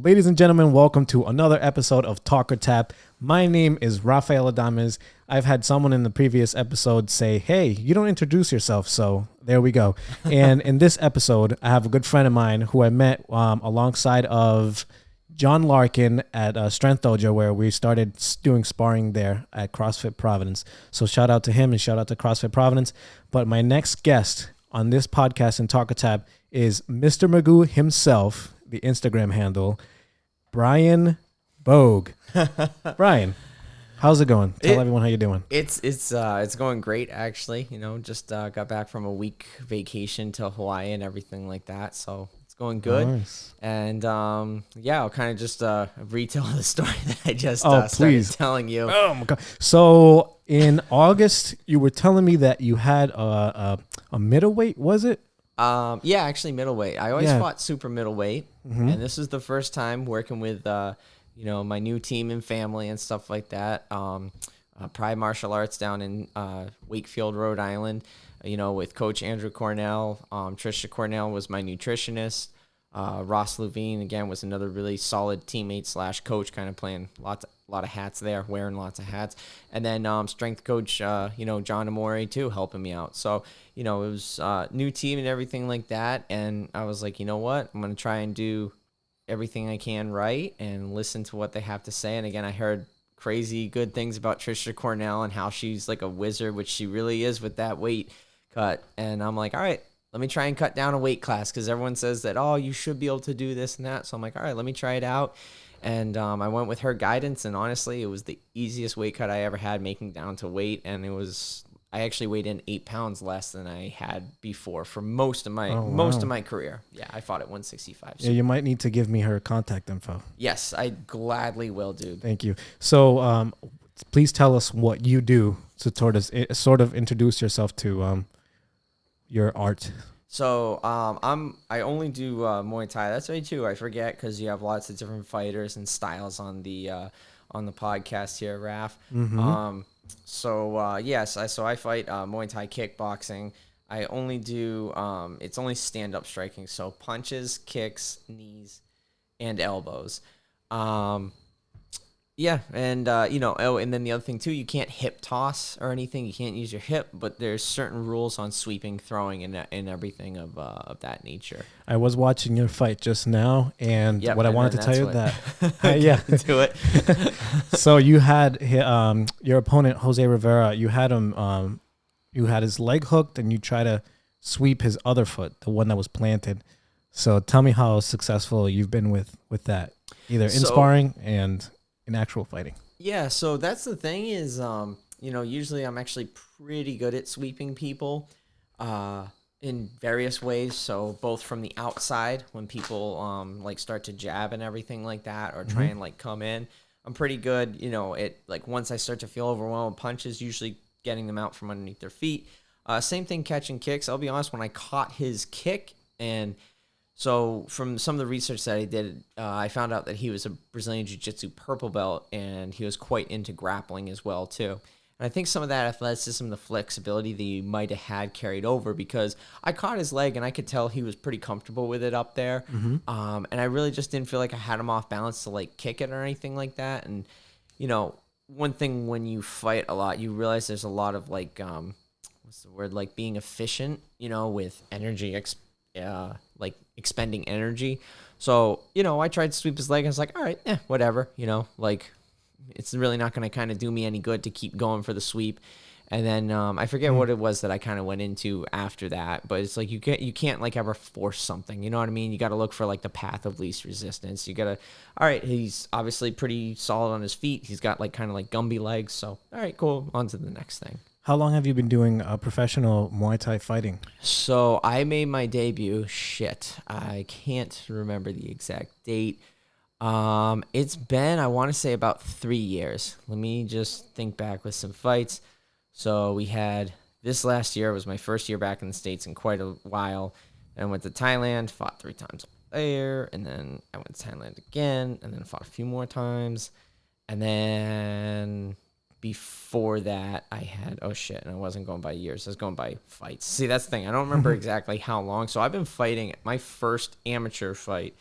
Ladies and gentlemen, welcome to another episode of Talk or Tap. My name is Rafael Adames. I've had someone in the previous episode say, hey, you don't introduce yourself, so there we go. And in this episode, I have a good friend of mine who I met alongside of John Larkin at Strength Dojo, where we started doing sparring there at CrossFit Providence. So shout out to him and shout out to CrossFit Providence. But my next guest on this podcast in Talk or Tap is Mr. Magoo himself, the Instagram handle, Brian Bogue. Brian, how's it going? Tell everyone how you're doing. It's going great, actually. You know, just got back from a week vacation to Hawaii and everything like that, so it's going good. Nice. And yeah, I'll kind of just retell the story that I just started telling you. Oh my god! So in August, you were telling me that you had a middleweight, was it? Yeah, actually middleweight. I always fought super middleweight, and this is the first time working with, my new team and family and stuff like that. Pride Martial Arts down in Wakefield, Rhode Island, with Coach Andrew Cornell. Trisha Cornell was my nutritionist. Ross Levine, again, was another really solid teammate / coach, kind of playing a lot of hats there, wearing lots of hats. And then strength coach, John Amore, too, helping me out. So, it was new team and everything like that. And I was like, you know what? I'm going to try and do everything I can right and listen to what they have to say. And again, I heard crazy good things about Trisha Cornell and how she's like a wizard, which she really is with that weight cut. And I'm like, all right, let me try and cut down a weight class, because everyone says that, oh, you should be able to do this and that. So I'm like, all right, let me try it out. And I went with her guidance, and honestly, it was the easiest weight cut I ever had, making down to weight. And I actually weighed in 8 pounds less than I had before for most of my career. Yeah, I fought at 165. So. Yeah, you might need to give me her contact info. Yes, I gladly will, dude. Thank you. So please tell us what you do to sort of introduce yourself to your art. So I only do Muay Thai. That's right too. I forget, because you have lots of different fighters and styles on the podcast here, Raf. Mm-hmm. So I fight Muay Thai kickboxing. I only do it's only stand up striking, so punches, kicks, knees, and elbows. Yeah, and and then the other thing too, you can't hip toss or anything. You can't use your hip, but there's certain rules on sweeping, throwing, and everything of that nature. I was watching your fight just now, and what I wanted to tell you do it. So you had your opponent Jose Rivera. You had him. You had his leg hooked, and you try to sweep his other foot, the one that was planted. So tell me how successful you've been with that, either in sparring and in actual fighting. Yeah, so that's the thing is, usually I'm actually pretty good at sweeping people in various ways. So both from the outside, when people start to jab and everything like that, or try and come in, I'm pretty good. Once I start to feel overwhelmed with punches, usually getting them out from underneath their feet. Same thing catching kicks. I'll be honest, when I caught his kick, and so from some of the research that I did, I found out that he was a Brazilian Jiu-Jitsu purple belt, and he was quite into grappling as well, too. And I think some of that athleticism, the flexibility that he might have had carried over, because I caught his leg, and I could tell he was pretty comfortable with it up there. And I really just didn't feel like I had him off balance to, kick it or anything like that. And, one thing when you fight a lot, you realize there's a lot of, what's the word, being efficient, with energy, expending energy. So, I tried to sweep his leg, and I was like, all right, whatever, it's really not going to kind of do me any good to keep going for the sweep. And then I forget what it was that I kind of went into after that, but it's like you can't ever force something, you know what I mean? You got to look for the path of least resistance. You got to, all right, he's obviously pretty solid on his feet. He's got kind of Gumby legs. So, all right, cool. On to the next thing. How long have you been doing professional Muay Thai fighting? So I made my debut. I can't remember the exact date. It's been, I want to say, about 3 years. Let me just think back with some fights. So we had this last year was my first year back in the States in quite a while. And I went to Thailand, fought 3 times there, and then I went to Thailand again, and then fought a few more times. And then before that, I had, and I wasn't going by years. I was going by fights. See, that's the thing. I don't remember exactly how long. So I've been fighting. My first amateur fight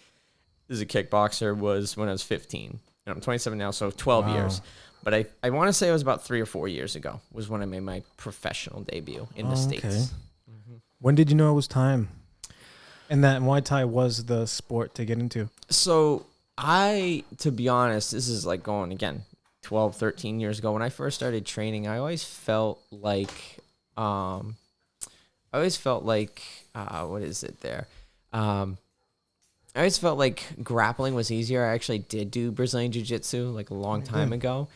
as a kickboxer was when I was 15. And I'm 27 now, so 12 years. But I want to say it was about 3 or 4 years ago was when I made my professional debut in the States. Okay. When did you know it was time? And that Muay Thai was the sport to get into? So to be honest, this is like going, again, 12, 13 years ago. When I first started training, I always felt like, what is it there? I always felt like grappling was easier. I actually did do Brazilian Jiu-Jitsu like a long time ago.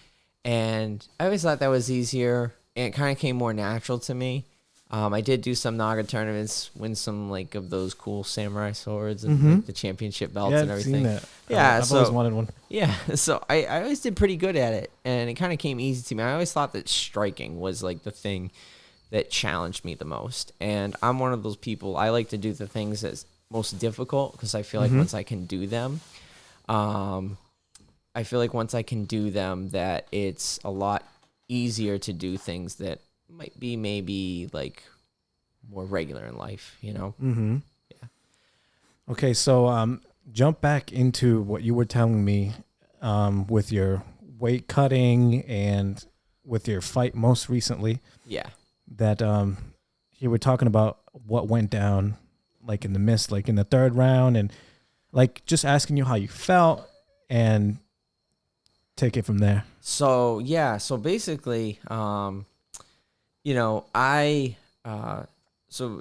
And I always thought that was easier. And it kind of came more natural to me. I did do some Naga tournaments, win some like of those cool samurai swords and like, the championship belts and everything. I've seen that. Yeah, I've always wanted one. Yeah, so I always did pretty good at it. And it kind of came easy to me. I always thought that striking was like the thing that challenged me the most. And I'm one of those people, I like to do the things that's most difficult because I feel like once I can do them, that it's a lot easier to do things that might be maybe like more regular in life, you know? Mm-hmm. Yeah. Okay, so jump back into what you were telling me with your weight cutting and with your fight most recently. Yeah. That you were talking about what went down like in the mist, like in the third round, and like just asking you how you felt and take it from there. So, yeah. So basically, so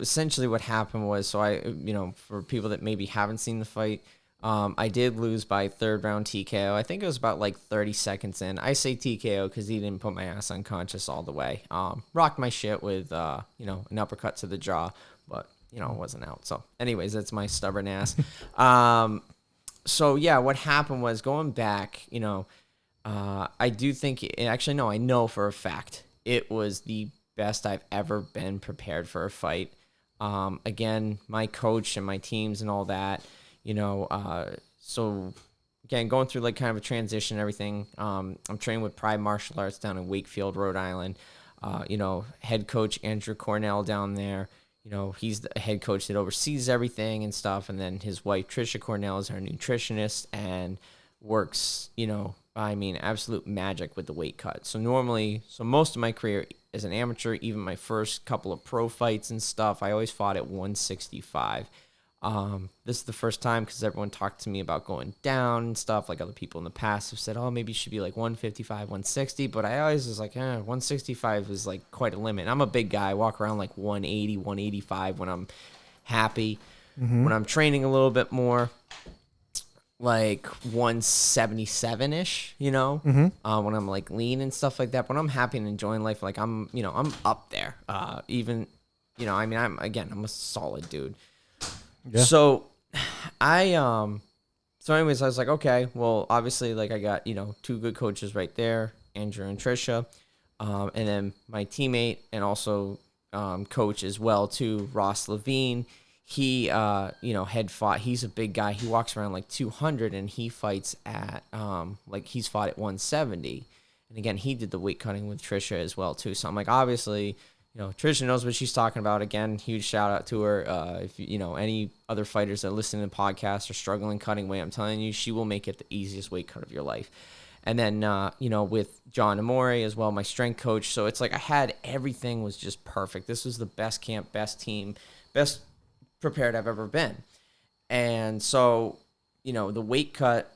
essentially what happened was, for people that maybe haven't seen the fight, I did lose by third round TKO. I think it was about like 30 seconds in. I say TKO because he didn't put my ass unconscious all the way. Rocked my shit with, an uppercut to the jaw, but, it wasn't out. So anyways, that's my stubborn ass. So yeah, what happened was going back, I do think, I know for a fact it was the best I've ever been prepared for a fight. Again, my coach and my teams and all that, so again, going through like kind of a transition and everything. I'm training with Pride Martial Arts down in Wakefield, Rhode Island. Head coach Andrew Cornell down there. He's the head coach that oversees everything and stuff. And then his wife, Trisha Cornell, is our nutritionist and works, absolute magic with the weight cut. So most of my career as an amateur, even my first couple of pro fights and stuff, I always fought at 165. This is the first time because everyone talked to me about going down and stuff. Like other people in the past have said, oh, maybe you should be like 155, 160. But I always was like, 165 is like quite a limit. I'm a big guy. I walk around like 180, 185 when I'm happy. Mm-hmm. When I'm training a little bit more, like 177-ish, mm-hmm. When I'm like lean and stuff like that. When I'm happy and enjoying life, like I'm up there. I'm a solid dude. Yeah. So anyways, I was like, okay, well, obviously, like I got, two good coaches right there, Andrew and Trisha, and then my teammate and also coach as well too, Ross Levine. He, had fought. He's a big guy. He walks around like 200, and he fights at he's fought at 170. And again, he did the weight cutting with Trisha as well too. So I'm like, obviously, Trisha knows what she's talking about. Again, huge shout out to her. If any other fighters that listen to the podcast are struggling cutting weight, I'm telling you, she will make it the easiest weight cut of your life. And then, with John Amore as well, my strength coach. So it's like I had everything was just perfect. This was the best camp, best team, best prepared I've ever been. And so, the weight cut,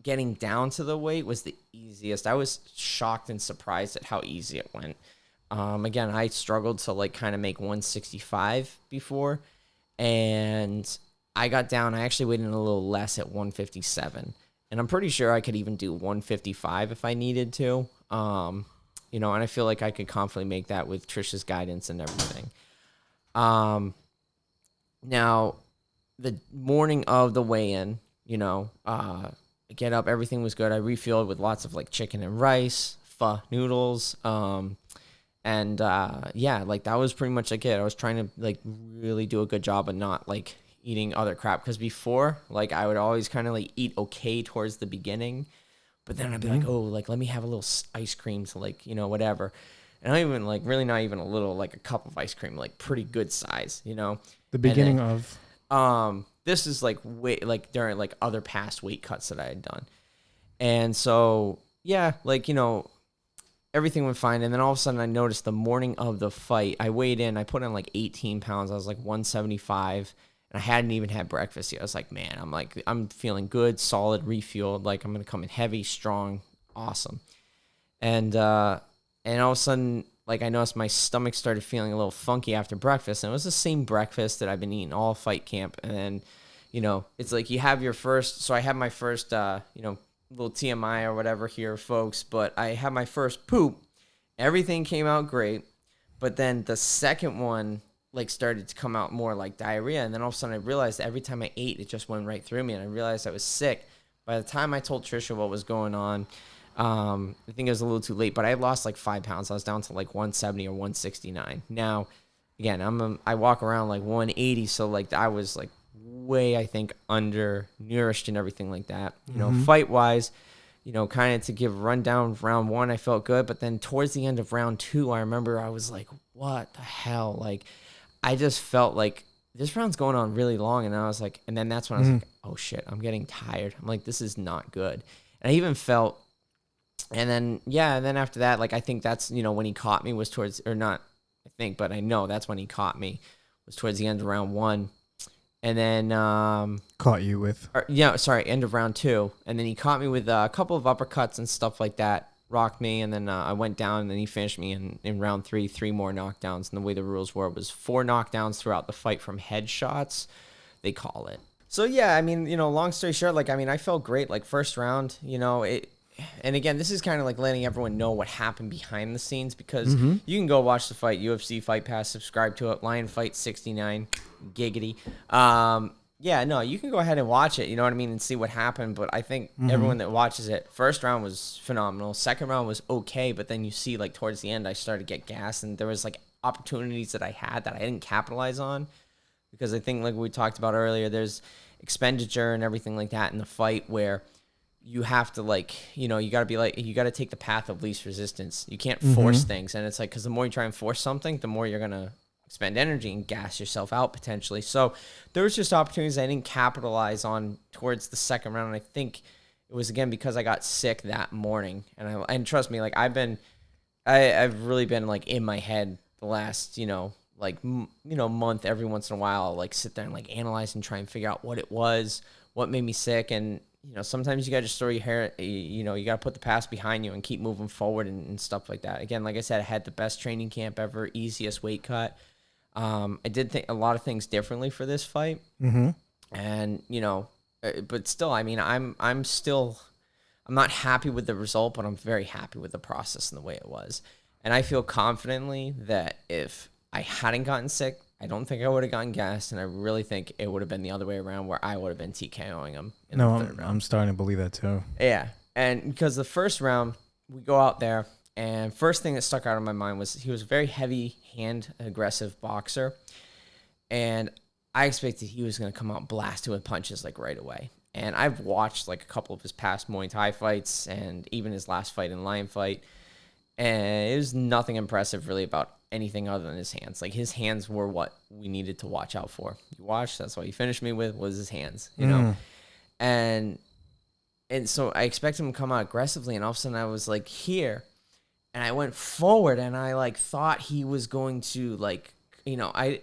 getting down to the weight was the easiest. I was shocked and surprised at how easy it went. Again, I struggled to like kind of make 165 before, and I got down. I actually weighed in a little less at 157, and I'm pretty sure I could even do 155 if I needed to. And I feel like I could confidently make that with Trisha's guidance and everything. Now, the morning of the weigh-in, I get up, everything was good. I refueled with lots of like chicken and rice, pho noodles, like that was pretty much like it. I was trying to like really do a good job of not like eating other crap, because before, like, I would always kind of like eat okay towards the beginning, but then I'd be like, oh, like let me have a little ice cream to like whatever. And I even like really not even a little, like a cup of ice cream, like pretty good size, The beginning then, of this is like way like during like other past weight cuts that I had done. And so, yeah, like, everything went fine. And then all of a sudden I noticed the morning of the fight, I weighed in, I put on like 18 pounds. I was like 175 and I hadn't even had breakfast yet. I was like, man, I'm feeling good, solid, refueled. Like I'm going to come in heavy, strong, awesome. And all of a sudden, like I noticed my stomach started feeling a little funky after breakfast. And it was the same breakfast that I've been eating all fight camp. And then, it's like you have your first, so I had my first, little TMI or whatever here, folks, but I had my first poop. Everything came out great, but then the second one like started to come out more like diarrhea, and then all of a sudden I realized every time I ate, it just went right through me, and I realized I was sick. By the time I told Trisha what was going on, I think it was a little too late, but I had lost like 5 pounds. I was down to like 170 or 169. Now, again, I walk around like 180, so like I was like way, I think, undernourished and everything like that. Fight wise, kind of to give a rundown of round 1, I felt good, but then towards the end of round 2, I remember I was like, what the hell? Like, I just felt like this round's going on really long, and I was like, and then that's when I was like, oh shit, I'm getting tired. I'm like, this is not good. And I even felt, and then after that, like, I think that's, when he caught me was towards, or not, I think, but I know that's when he caught me, was towards the end of round 1. And then caught you with end of round 2, and then he caught me with a couple of uppercuts and stuff like that, rocked me, and then I went down, and then he finished me in round 3, 3 more knockdowns. And the way the rules were, it was 4 knockdowns throughout the fight from headshots, they call it. So yeah, I mean, long story short, like, I mean, I felt great. Like, first round, and again, this is kind of like letting everyone know what happened behind the scenes, because you can go watch the fight, UFC Fight Pass, subscribe to it, Lion Fight 69, giggity. You can go ahead and watch it, you know what I mean, and see what happened. But I think everyone that watches it, first round was phenomenal, second round was okay, but then you see, like, towards the end, I started to get gassed, and there was, like, opportunities that I had that I didn't capitalize on, because I think, like we talked about earlier, there's expenditure and everything like that in the fight where you have to, like, you got to be like, you got to take the path of least resistance. You can't force things. And it's like, because the more you try and force something, the more you're going to expend energy and gas yourself out potentially. So there was just opportunities I didn't capitalize on towards the second round. And I think it was, again, because I got sick that morning. And trust me, like, I've really been, like, in my head the last, month. Every once in a while, I'll, like, sit there and, like, analyze and try and figure out what it was, what made me sick. And sometimes you got to just throw your hair, you got to put the past behind you and keep moving forward and stuff like that. Again, like I said, I had the best training camp ever, easiest weight cut. I did think a lot of things differently for this fight. And, but still, I mean, I'm not happy with the result, but I'm very happy with the process and the way it was. And I feel confidently that if I hadn't gotten sick, I don't think I would have gotten gassed, and I really think it would have been the other way around, where I would have been TKOing him in the third round. I'm starting to believe that too. Yeah, and because the first round, we go out there, and first thing that stuck out of my mind was he was a very heavy hand aggressive boxer, and I expected he was going to come out blasted with punches like right away. And I've watched like a couple of his past Muay Thai fights and even his last fight in Lion Fight, and it was nothing impressive really about anything other than his hands. Like, his hands were what we needed to watch out for. You watched, that's what he finished me with, was his hands, And so I expected him to come out aggressively, and all of a sudden I was like here, and I went forward, and I like thought he was going to like, I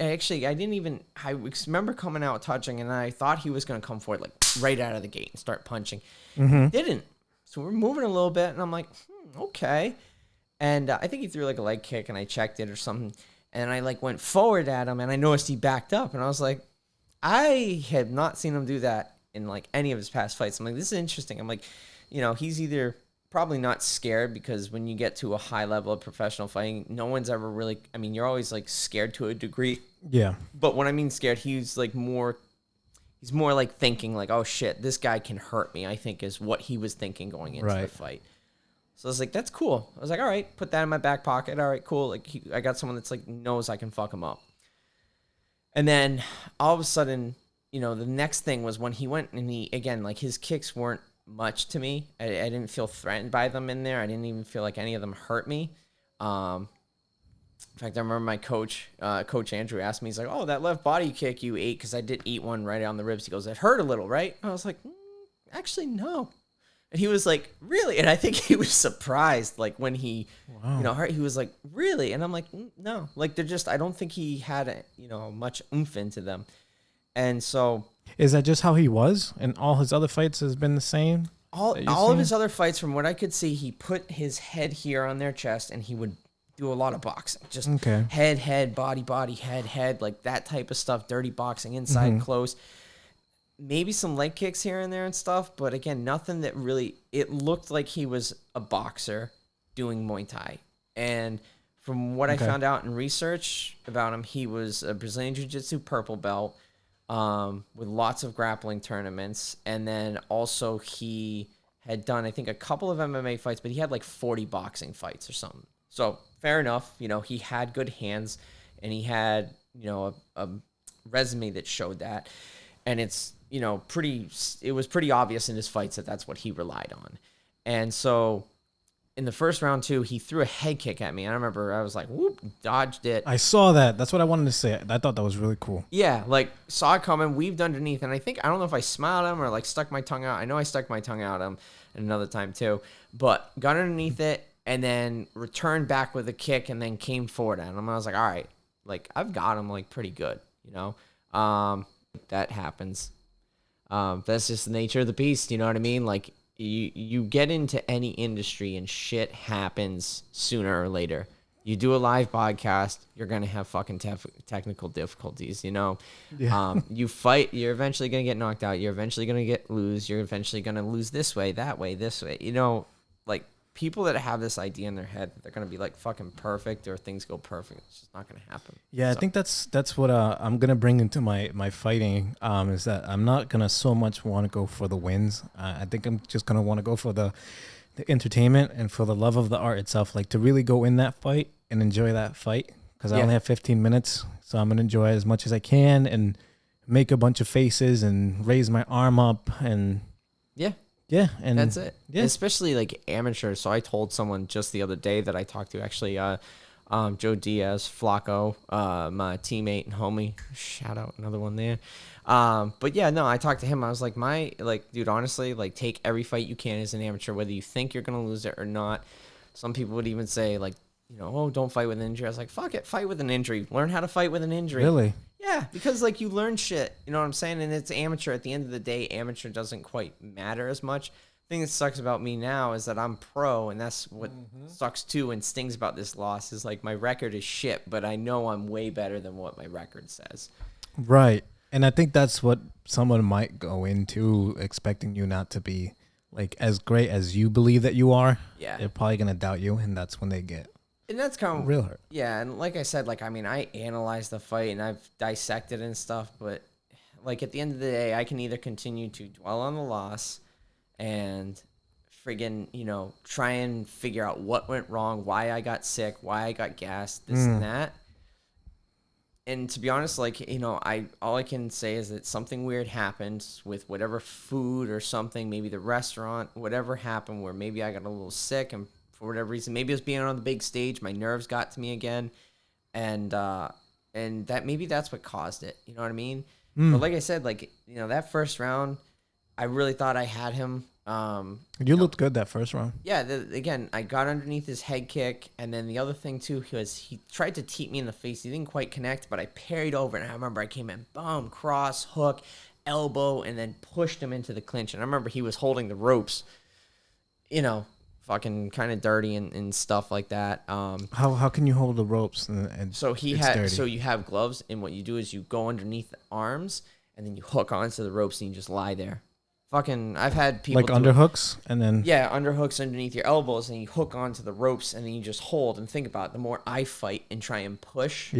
remember coming out touching, and I thought he was going to come forward like right out of the gate and start punching. He didn't. So we're moving a little bit, and I'm like, okay. And I think he threw like a leg kick, and I checked it or something. And I like went forward at him, and I noticed he backed up, and I was like, I have not seen him do that in like any of his past fights. I'm like, this is interesting. I'm like, he's either probably not scared, because when you get to a high level of professional fighting, no one's ever really, I mean, you're always like scared to a degree. Yeah. But when I mean scared, he's more like thinking like, oh shit, this guy can hurt me, I think is what he was thinking going into the fight. So I was like, that's cool. I was like, all right, put that in my back pocket. All right, cool. Like, I got someone that's like knows I can fuck him up. And then all of a sudden, the next thing was when he went and he, again, like, his kicks weren't much to me. I didn't feel threatened by them in there. I didn't even feel like any of them hurt me. In fact, I remember my coach, Coach Andrew, asked me, he's like, "Oh, that left body kick you ate," because I did eat one right on the ribs. He goes, "It hurt a little, right?" I was like, "Actually, no." And he was like, "Really?" And I think he was surprised, like when he, hurt. He was like, "Really?" And I'm like, "No." Like they're just, I don't think he had, much oomph into them. And so, is that just how he was? And all his other fights has been the same. All of his other fights, from what I could see, he put his head here on their chest, and he would do a lot of boxing, just head, body, head, like that type of stuff. Dirty boxing, inside close, maybe some leg kicks here and there and stuff. But again, nothing that really. It looked like he was a boxer doing Muay Thai. And from what I found out in research about him, he was a Brazilian Jiu-Jitsu purple belt with lots of grappling tournaments, and then also he had done, I think, a couple of MMA fights, but he had like 40 boxing fights or something. So fair enough, he had good hands, and he had, a resume that showed that. And it's, it was pretty obvious in his fights that that's what he relied on. And so in the first round too, he threw a head kick at me. I remember I was like, whoop, dodged it. I saw that. That's what I wanted to say. I thought that was really cool. Yeah, like saw it coming, weaved underneath, and I don't know if I smiled at him or like stuck my tongue out. I know I stuck my tongue out at him another time too, but got underneath it and then returned back with a kick and then came forward at him. I was like, all right, like I've got him like pretty good, that happens. That's just the nature of the beast. You know what I mean? Like you get into any industry and shit happens sooner or later. You do a live podcast, you're going to have fucking technical difficulties, Yeah. You fight, you're eventually going to get knocked out. You're eventually going to lose. You're eventually going to lose this way, that way, this way. Like people that have this idea in their head, they're going to be like fucking perfect or things go perfect. It's just not going to happen. Yeah, so. I think that's what I'm going to bring into my fighting is that I'm not going to so much want to go for the wins. I think I'm just going to want to go for the entertainment and for the love of the art itself, like to really go in that fight and enjoy that fight, because I only have 15 minutes, so I'm gonna enjoy it as much as I can and make a bunch of faces and raise my arm up and and that's it. Especially like amateurs. So I told someone just the other day that I talked to, actually, Joe Diaz, Flacco, my teammate and homie, shout out, another one there. But yeah, no, I talked to him. I was like, dude, honestly, like take every fight you can as an amateur, whether you think you're going to lose it or not. Some people would even say like, oh, don't fight with an injury. I was like, fuck it, fight with an injury. Learn how to fight with an injury. Really? Yeah, because like you learn shit, you know what I'm saying? And it's amateur. At the end of the day, amateur doesn't quite matter as much. The thing that sucks about me now is that I'm pro, and that's what sucks too and stings about this loss is like my record is shit, but I know I'm way better than what my record says. Right. And I think that's what someone might go into, expecting you not to be like as great as you believe that you are. Yeah. They're probably going to doubt you, and that's when they get and that's kind of real hurt. Yeah, and like I said, like I mean, I analyzed the fight and I've dissected and stuff, but like at the end of the day, I can either continue to dwell on the loss and friggin', try and figure out what went wrong, why I got sick, why I got gassed, this and that. And to be honest, like, all I can say is that something weird happened with whatever food or something, maybe the restaurant, whatever happened where maybe I got a little sick and for whatever reason, maybe it was being on the big stage, my nerves got to me again. And that maybe that's what caused it. You know what I mean? But like I said, like, that first round, I really thought I had him. You looked good that first round. Yeah, again, I got underneath his head kick, and then the other thing too was he tried to teep me in the face. He didn't quite connect, but I parried over, and I remember I came in, boom, cross, hook, elbow, and then pushed him into the clinch. And I remember he was holding the ropes, fucking kind of dirty and stuff like that. How can you hold the ropes? And so he had dirty. So you have gloves, and what you do is you go underneath the arms, and then you hook onto the ropes, and you just lie there. Fucking, I've had people like underhooks, and then underhooks underneath your elbows, and you hook onto the ropes, and then you just hold. And think about it, the more I fight and try and push,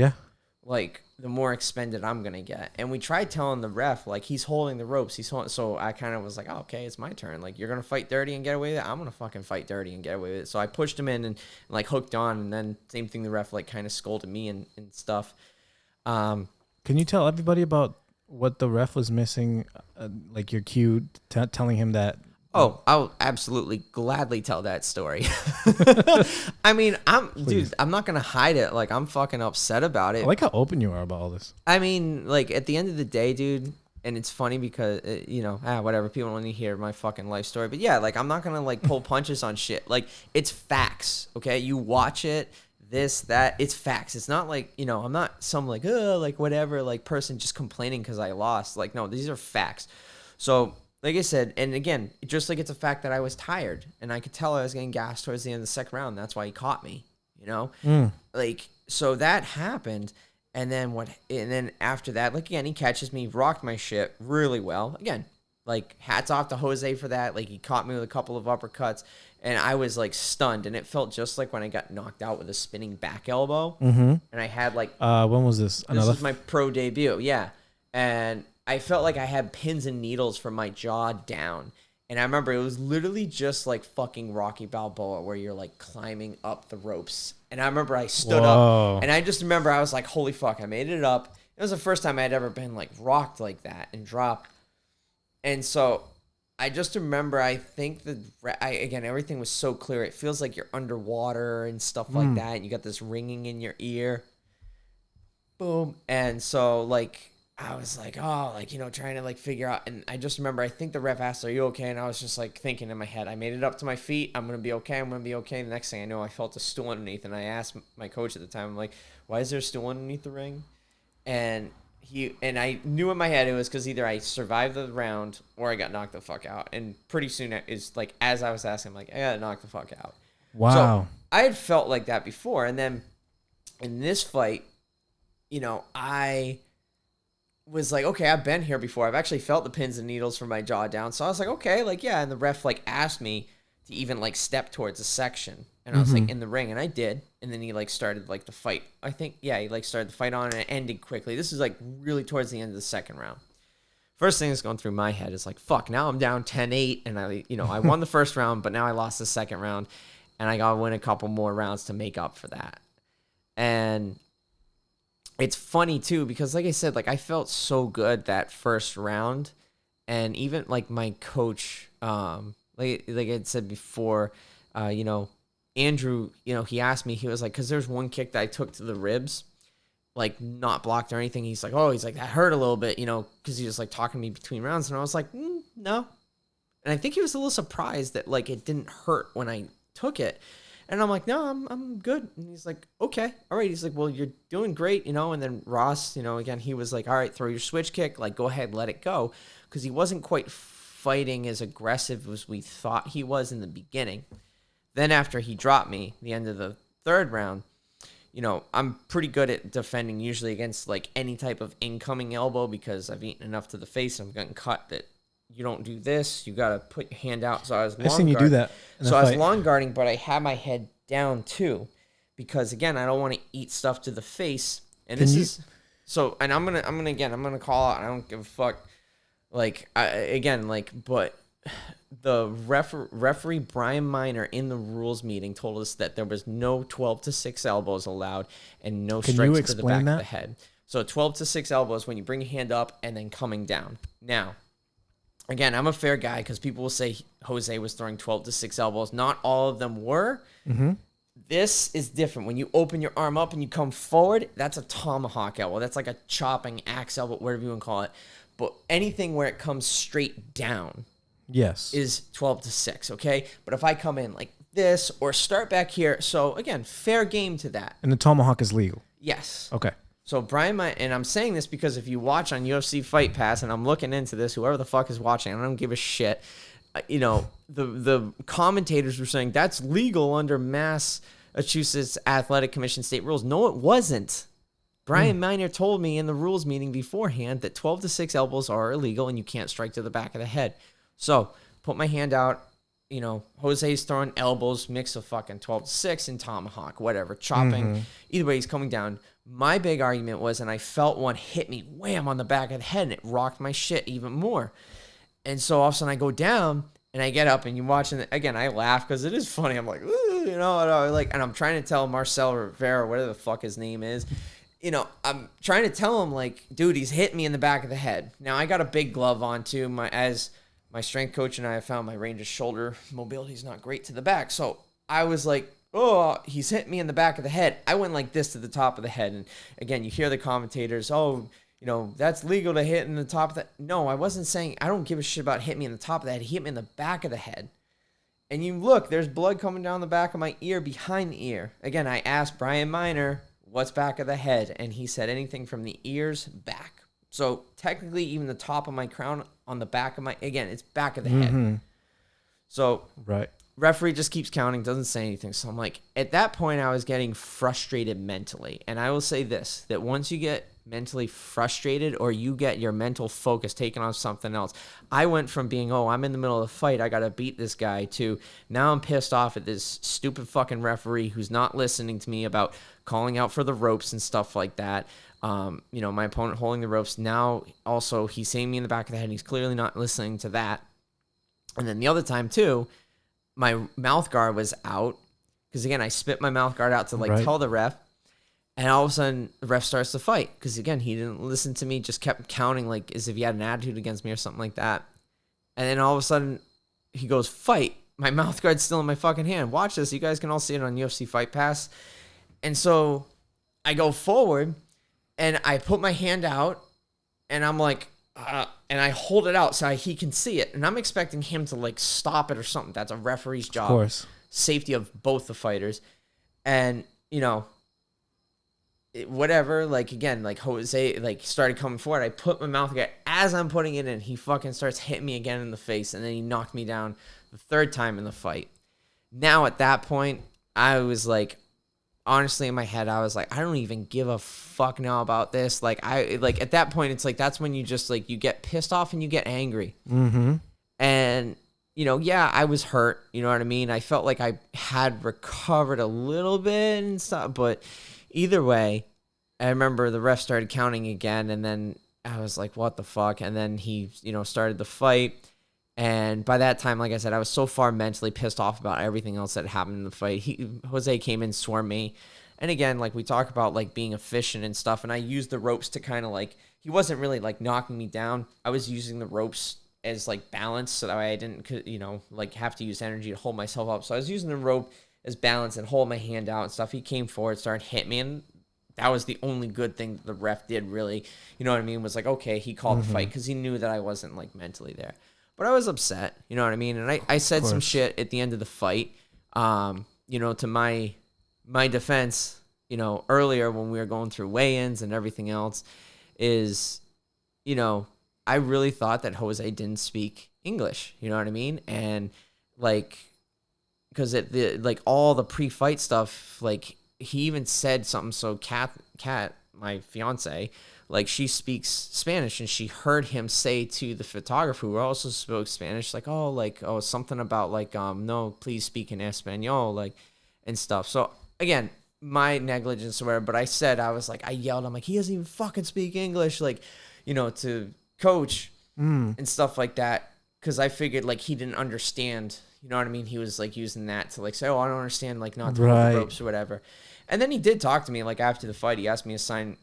like the more expended I'm gonna get. And we tried telling the ref like he's holding the ropes, so I kind of was like, oh, okay, it's my turn. Like you're gonna fight dirty and get away with it. I'm gonna fucking fight dirty and get away with it. So I pushed him in and like hooked on, and then same thing. The ref like kind of scolded me and stuff. Can you tell everybody about what the ref was missing, like your cue telling him that Oh, I'll absolutely gladly tell that story. I mean, dude, I'm not going to hide it. Like, I'm fucking upset about it. I like how open you are about all this. I mean, like, at the end of the day, dude, and it's funny because, whatever. People don't need to hear my fucking life story. But yeah, like, I'm not going to, like, pull punches on shit. Like, it's facts, okay? You watch it, this, that, it's facts. It's not like, I'm not some, like, whatever, like, person just complaining because I lost. Like, no, these are facts. So, like I said, and again, just like it's a fact that I was tired, and I could tell I was getting gassed towards the end of the second round. That's why he caught me, Like, so that happened, and then after that, like, again, he catches me, rocked my shit really well. Again, like, hats off to Jose for that. Like, he caught me with a couple of uppercuts, and I was, like, stunned, and it felt just like when I got knocked out with a spinning back elbow, and I had, like... when was this? This was my pro debut, yeah, and... I felt like I had pins and needles from my jaw down. And I remember it was literally just like fucking Rocky Balboa where you're like climbing up the ropes. And I remember I stood up and I just remember I was like, holy fuck, I made it up. It was the first time I'd ever been like rocked like that and dropped. And so I just remember, I think again, everything was so clear. It feels like you're underwater and stuff like that. And you got this ringing in your ear. Boom. And so like... I was like, trying to like figure out. And I just remember, I think the ref asked, are you okay? And I was just like thinking in my head, I made it up to my feet. I'm going to be okay. I'm going to be okay. The next thing I know, I felt a stool underneath. And I asked my coach at the time, I'm like, why is there a stool underneath the ring? And I knew in my head it was because either I survived the round or I got knocked the fuck out. And pretty soon it's like, as I was asking, I'm like, I got knocked the fuck out. Wow. So I had felt like that before. And then in this fight, I was like, okay, I've been here before. I've actually felt the pins and needles from my jaw down. So I was like, okay, like, yeah. And the ref like asked me to even like step towards a section. And I was like in the ring, and I did. And then he like started like the fight. I think, yeah, he like started the fight on and it ended quickly. This is like really towards the end of the second round. First thing that's going through my head is like, fuck, now I'm down 10-8. And I won the first round, but now I lost the second round. And I got to win a couple more rounds to make up for that. And it's funny too, because like I said, like I felt so good that first round, and even like my coach, like I said before, Andrew, he asked me, he was like, cause there's one kick that I took to the ribs, like not blocked or anything. He's like, that hurt a little bit, cause he was like talking to me between rounds. And I was like, no. And I think he was a little surprised that like it didn't hurt when I took it. And I'm like, no, I'm good. And he's like, okay, all right. He's like, well, you're doing great, And then Ross, again, he was like, all right, throw your switch kick, like go ahead, let it go, because he wasn't quite fighting as aggressive as we thought he was in the beginning. Then after he dropped me, the end of the third round, I'm pretty good at defending usually against like any type of incoming elbow because I've eaten enough to the face and I'm getting cut that you don't do this. You got to put your hand out. So I was long I've seen you do that. So I was long guarding, but I had my head down too, because again, I don't want to eat stuff to the face. And and I'm gonna call out. I don't give a fuck. Like but the referee Brian Miner in the rules meeting told us that there was no 12-6 elbows allowed and no strikes to the back of the head. So 12-6 elbows when you bring your hand up and then coming down. Now, again, I'm a fair guy because people will say Jose was throwing 12-6 elbows. Not all of them were. Mm-hmm. This is different. When you open your arm up and you come forward, that's a tomahawk elbow. That's like a chopping axe elbow, whatever you want to call it. But anything where it comes straight down, yes, is 12-6, okay? But if I come in like this or start back here, so again, fair game to that. And the tomahawk is legal. Yes. Okay. So Brian, and I'm saying this because if you watch on UFC Fight Pass, and I'm looking into this, whoever the fuck is watching, I don't give a shit. The commentators were saying that's legal under Massachusetts Athletic Commission state rules. No, it wasn't. Brian Miner told me in the rules meeting beforehand that 12-6 elbows are illegal and you can't strike to the back of the head. So put my hand out. Jose's throwing elbows, mix of fucking 12-6 and tomahawk, whatever, chopping. Mm-hmm. Either way, he's coming down. My big argument was, and I felt one hit me wham on the back of the head, and it rocked my shit even more. And so all of a sudden I go down and I get up, and you're watching it again. I laugh because it is funny. I'm like, ooh, and I'm trying to tell Marcel Rivera, whatever the fuck his name is. I'm trying to tell him, like, dude, he's hit me in the back of the head. Now I got a big glove on too. My my strength coach and I have found my range of shoulder mobility is not great to the back. So I was like, oh, he's hit me in the back of the head. I went like this to the top of the head. And again, you hear the commentators, oh, you know, that's legal to hit in the top of the... No, I wasn't saying, I don't give a shit about hitting me in the top of the head. He hit me in the back of the head. And you look, there's blood coming down the back of my ear, behind the ear. Again, I asked Brian Miner, what's back of the head? And he said anything from the ears back. So technically, even the top of my crown on the back of my... Again, it's back of the head. So... Right. Referee just keeps counting, doesn't say anything. So I'm like, at that point, I was getting frustrated mentally. And I will say this, that once you get mentally frustrated or you get your mental focus taken on something else, I went from being, oh, I'm in the middle of the fight, I got to beat this guy, to now I'm pissed off at this stupid fucking referee who's not listening to me about calling out for the ropes and stuff like that. You know, my opponent holding the ropes. Now, also, he's seeing me in the back of the head. And he's clearly not listening to that. And then the other time, too, my mouth guard was out because, again, I spit my mouth guard out to, like, tell the ref. And all of a sudden, the ref starts to fight because, again, he didn't listen to me, just kept counting, like, as if he had an attitude against me or something like that. And then all of a sudden, he goes, fight. My mouth guard's still in my fucking hand. Watch this. You guys can all see it on UFC Fight Pass. And so I go forward, and I put my hand out, and I'm like, and I hold it out so he can see it. And I'm expecting him to, like, stop it or something. That's a referee's job. Of course. Safety of both the fighters. And, you know, whatever, like, again, like, Jose, like, started coming forward. I put my mouth again. As I'm putting it in, he fucking starts hitting me again in the face. And then he knocked me down the third time in the fight. Now, at that point, I was like, honestly, in my head, I was like, I don't even give a fuck now about this. Like, at that point, it's like, that's when you just, like, you get pissed off and you get angry. Mm-hmm. And, you know, yeah, I was hurt. You know what I mean? I felt like I had recovered a little bit and stuff. But either way, I remember the ref started counting again. And then I was like, what the fuck? And then he, you know, started the fight. And by that time, like I said, I was so far mentally pissed off about everything else that happened in the fight. Jose came in, swarmed me. And again, like, we talk about, like, being efficient and stuff. And I used the ropes to kind of, like, he wasn't really, like, knocking me down. I was using the ropes as, like, balance so that way I didn't, you know, like, have to use energy to hold myself up. So I was using the rope as balance and hold my hand out and stuff. He came forward, started hitting me. And that was the only good thing the ref did, really. You know what I mean? Was like, okay, he called the fight because he knew that I wasn't, like, mentally there. But I was upset, you know what I mean? And I said some shit at the end of the fight, you know, to my defense, you know, earlier when we were going through weigh-ins and everything else is, you know, I really thought that Jose didn't speak English, you know what I mean? And, like, because like, all the pre-fight stuff, like, he even said something, so Kat, my fiance, like, she speaks Spanish, and she heard him say to the photographer, who also spoke Spanish, like, something about, like, no, please speak in Espanol, like, and stuff. So, again, my negligence or whatever, but I was like, I yelled, I'm like, he doesn't even fucking speak English, like, you know, to coach and stuff like that, because I figured, like, he didn't understand, you know what I mean? He was, like, using that to, like, say, oh, I don't understand, like, not to hold the ropes or whatever. And then he did talk to me, like, after the fight. He asked me to sign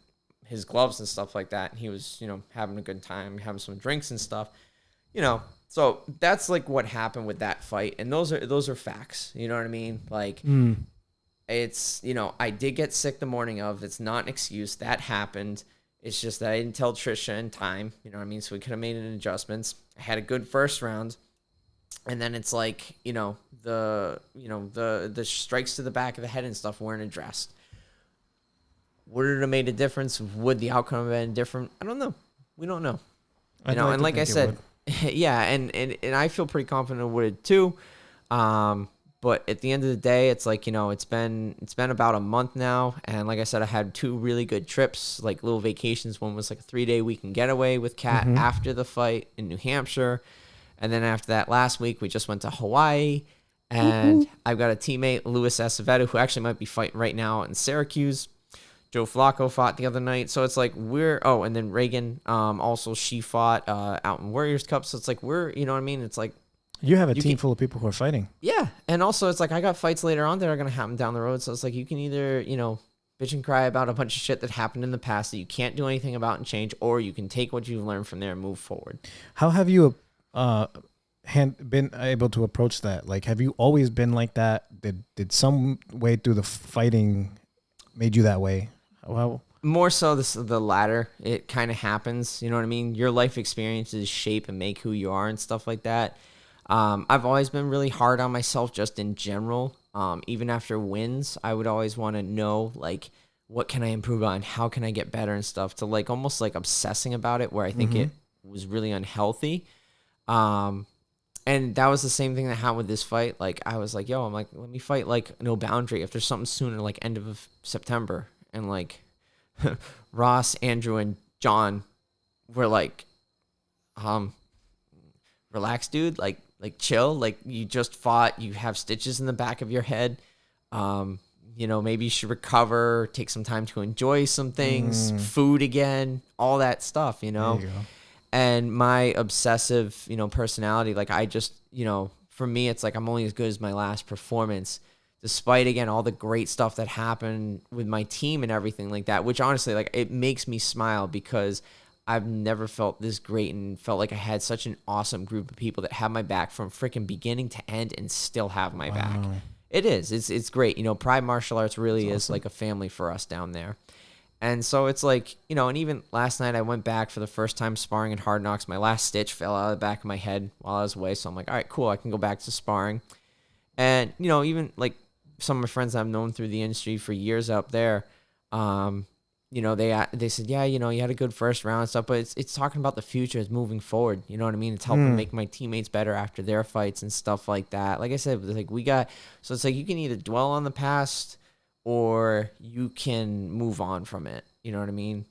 his gloves and stuff like that. And he was, you know, having a good time, having some drinks and stuff, you know. So that's, like, what happened with that fight. And those are facts. You know what I mean? Like, it's, you know, I did get sick the morning of. It's not an excuse. That happened. It's just that I didn't tell Trisha in time. You know what I mean? So we could have made an adjustments. I had a good first round. And then it's like, you know, the strikes to the back of the head and stuff weren't addressed. Would it have made a difference? Would the outcome have been different? I don't know. We don't know. You know, and like I said, yeah, and I feel pretty confident it would too. But at the end of the day, it's like, you know, it's been about a month now, and like I said, I had 2 really good trips, like little vacations. One was like a 3-day weekend getaway with Kat after the fight in New Hampshire, and then after that, last week we just went to Hawaii. And I've got a teammate, Luis Acevedo, who actually might be fighting right now in Syracuse. Joe Flacco fought the other night. So it's like and then Reagan, also she fought out in Warriors Cup. So it's like you know what I mean? It's like, you have a team full of people who are fighting. Yeah. And also it's like, I got fights later on that are going to happen down the road. So it's like, you can either, you know, bitch and cry about a bunch of shit that happened in the past that you can't do anything about and change, or you can take what you've learned from there and move forward. How have you been able to approach that? Like, have you always been like that? Did some way through the fighting made you that way? Well, more so the latter. It kind of happens. You know what I mean? Your life experiences shape and make who you are and stuff like that. I've always been really hard on myself just in general. Even after wins, I would always want to know, like, what can I improve on? How can I get better and stuff, to like almost like obsessing about it, where I think it was really unhealthy. And that was the same thing that happened with this fight. Like, I was like, yo, I'm like, let me fight like no boundary. If there's something sooner, like end of September. And like Ross, Andrew, and John were like, relax, dude. Like chill. Like, you just fought. You have stitches in the back of your head. You know, maybe you should recover, take some time to enjoy some things, food again, all that stuff, you know? There you go. And my obsessive, you know, personality, like, I just, you know, for me, it's like I'm only as good as my last performance, despite, again, all the great stuff that happened with my team and everything like that, which honestly, like, it makes me smile because I've never felt this great and felt like I had such an awesome group of people that have my back from freaking beginning to end and still have my back. It is. It's great. You know, Pride Martial Arts really is like a family for us down there. And so it's like, you know, and even last night I went back for the first time sparring in Hard Knocks. My last stitch fell out of the back of my head while I was away. So I'm like, all right, cool. I can go back to sparring. And, you know, even like some of my friends I've known through the industry for years up there, you know, they said, yeah, you know, you had a good first round and stuff, but it's talking about the future, it's moving forward. You know what I mean? It's helping make my teammates better after their fights and stuff like that. Like I said, like so it's like you can either dwell on the past or you can move on from it. You know what I mean?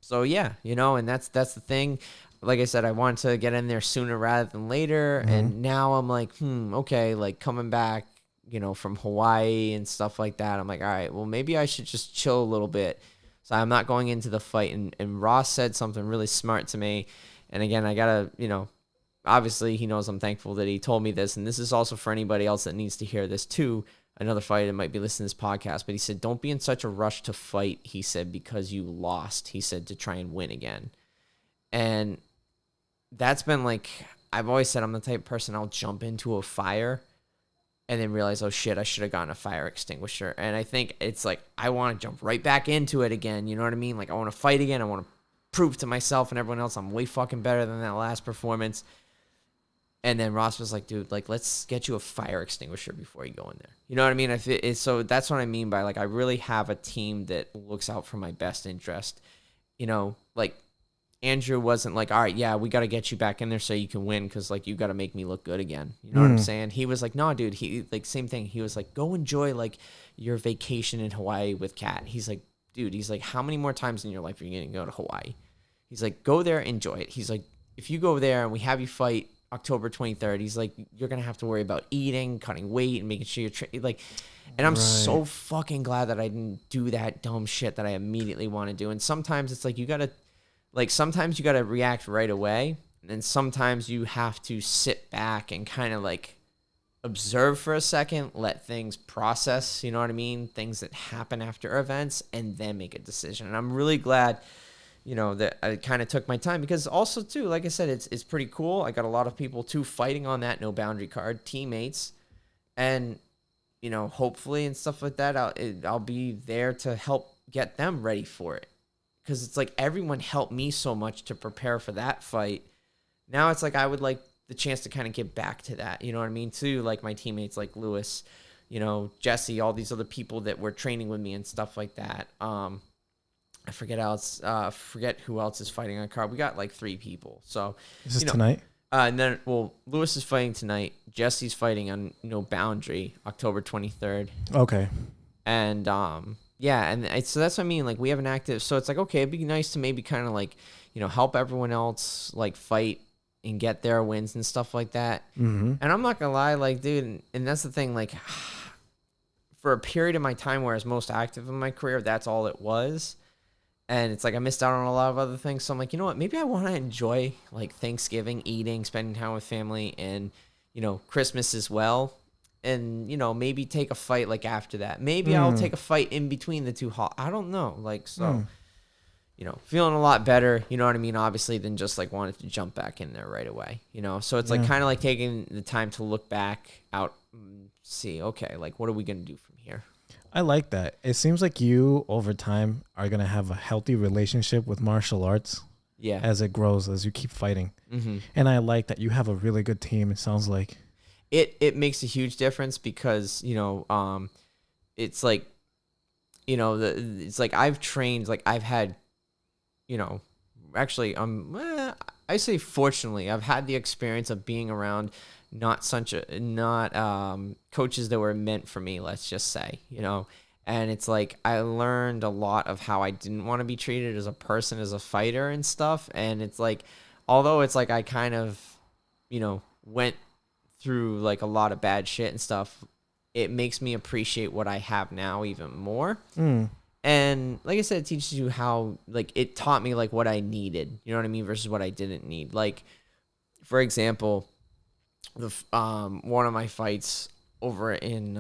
So yeah, you know, and that's the thing. Like I said, I wanted to get in there sooner rather than later. And now I'm like, okay, like coming back, you know, from Hawaii and stuff like that. I'm like, all right, well, maybe I should just chill a little bit. So I'm not going into the fight. And Ross said something really smart to me. And again, I got to, you know, obviously he knows I'm thankful that he told me this. And this is also for anybody else that needs to hear this too. Another fighter that might be listening to this podcast. But he said, don't be in such a rush to fight, he said, because you lost, he said, to try and win again. And that's been like, I've always said I'm the type of person I'll jump into a fire and then realize, oh shit, I should have gotten a fire extinguisher. And I think it's like, I want to jump right back into it again. You know what I mean? Like, I want to fight again. I want to prove to myself and everyone else I'm way fucking better than that last performance. And then Ross was like, dude, like, let's get you a fire extinguisher before you go in there. You know what I mean? So that's what I mean by, like, I really have a team that looks out for my best interest. You know, like, Andrew wasn't like, all right, yeah, we got to get you back in there so you can win because, like, you got to make me look good again. You know what I'm saying? He was like, no, dude. He, like, same thing. He was like, go enjoy, like, your vacation in Hawaii with Kat. He's like, dude, he's like, how many more times in your life are you going to go to Hawaii? He's like, go there, enjoy it. He's like, if you go there and we have you fight October 23rd, he's like, you're going to have to worry about eating, cutting weight, and making sure you're like, and I'm so fucking glad that I didn't do that dumb shit that I immediately want to do. And sometimes it's like, you got to, like, sometimes you got to react right away. And sometimes you have to sit back and kind of like observe for a second, let things process, you know what I mean? Things that happen after events, and then make a decision. And I'm really glad, you know, that I kind of took my time because also too, like I said, it's pretty cool. I got a lot of people too fighting on that no boundary card, teammates, and, you know, hopefully and stuff like that, I'll be there to help get them ready for it. Because it's like everyone helped me so much to prepare for that fight. Now it's like I would like the chance to kind of get back to that. You know what I mean? Too, like my teammates like Lewis, you know, Jesse, all these other people that were training with me and stuff like that. I forget who else is fighting on card. We got like 3 people. So this is tonight? And then, well, Lewis is fighting tonight. Jesse's fighting on No Boundary, October 23rd. Okay. And yeah, and so that's what I mean. Like, we have an active, so it's like, okay, it'd be nice to maybe kind of like, you know, help everyone else like fight and get their wins and stuff like that. And I'm not gonna lie, like, dude, and that's the thing, like, for a period of my time where I was most active in my career, that's all it was. And it's like I missed out on a lot of other things. So I'm like, you know what? Maybe I want to enjoy like Thanksgiving, eating, spending time with family, and, you know, Christmas as well. And, you know, maybe take a fight like after that. Maybe I'll take a fight in between the two. I don't know. Like, so, feeling a lot better, you know what I mean? Obviously, than just like wanted to jump back in there right away, So it's like kind of like taking the time to look back out and see, okay, like what are we going to do from here? I like that. It seems like you over time are going to have a healthy relationship with martial arts. Yeah. As it grows, as you keep fighting. Mm-hmm. And I like that you have a really good team, it sounds like. It makes a huge difference because, it's like, it's like I've trained, like I've had, actually, I say fortunately, I've had the experience of being around not coaches that were meant for me, let's just say, and it's like I learned a lot of how I didn't want to be treated as a person, as a fighter and stuff. And it's like, although it's like I kind of, went through like a lot of bad shit and stuff, it makes me appreciate what I have now even more. And like I said, it teaches you how, like, it taught me like what I needed, you know what I mean, versus what I didn't need. Like, for example, one of my fights over in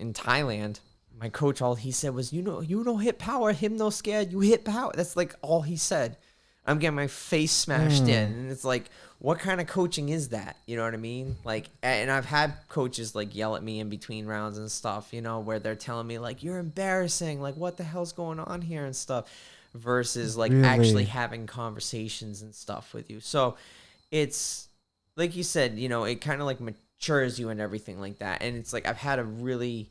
Thailand, my coach, all he said was, you don't hit power, him no scared, you hit power. That's like all he said. I'm getting my face smashed in. And it's like, what kind of coaching is that? You know what I mean? Like, and I've had coaches like yell at me in between rounds and stuff, where they're telling me like, you're embarrassing. Like, what the hell's going on here and stuff, versus like actually having conversations and stuff with you. So it's like you said, it kind of like matures you and everything like that. And it's like, I've had a really,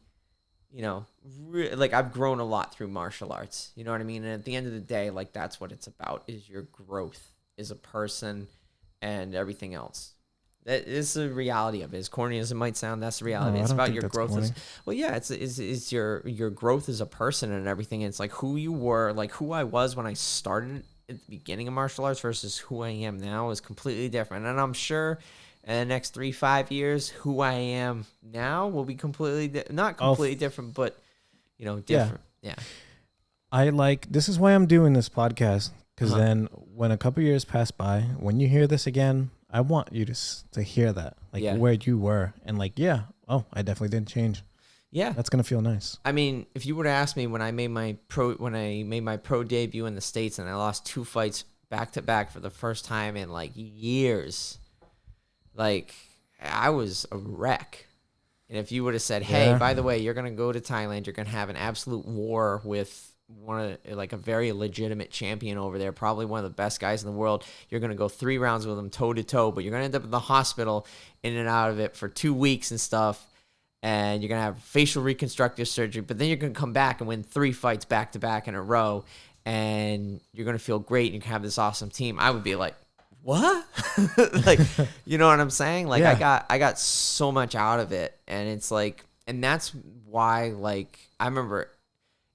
like I've grown a lot through martial arts, you know what I mean? And at the end of the day, like that's what it's about, is your growth as a person and everything else. That is the reality of it. As corny as it might sound, that's the reality. It's about your growth. Well, yeah, it's your growth as a person and everything. It's like who you were, like who I was when I started at the beginning of martial arts versus who I am now is completely different. And I'm sure in the next 3-5 years, who I am now will be completely not completely different, but different. Yeah. This is why I'm doing this podcast, because then when a couple years pass by, when you hear this again, I want you to hear that, like where you were, and like, I definitely didn't change. Yeah, that's gonna feel nice. I mean, if you were to ask me when I made my pro debut in the States and I lost 2 fights back to back for the first time in like years, like I was a wreck. And if you would have said, hey, by the way, you're going to go to Thailand, you're going to have an absolute war with a very legitimate champion over there, probably one of the best guys in the world. You're going to go 3 rounds with him toe to toe, but you're going to end up in the hospital in and out of it for 2 weeks and stuff. And you're going to have facial reconstructive surgery, but then you're going to come back and win 3 fights back to back in a row. And you're going to feel great. And you can have this awesome team. I would be like, what? Like, you know what I'm saying? Like, I got so much out of it. And it's like, and that's why, like, I remember,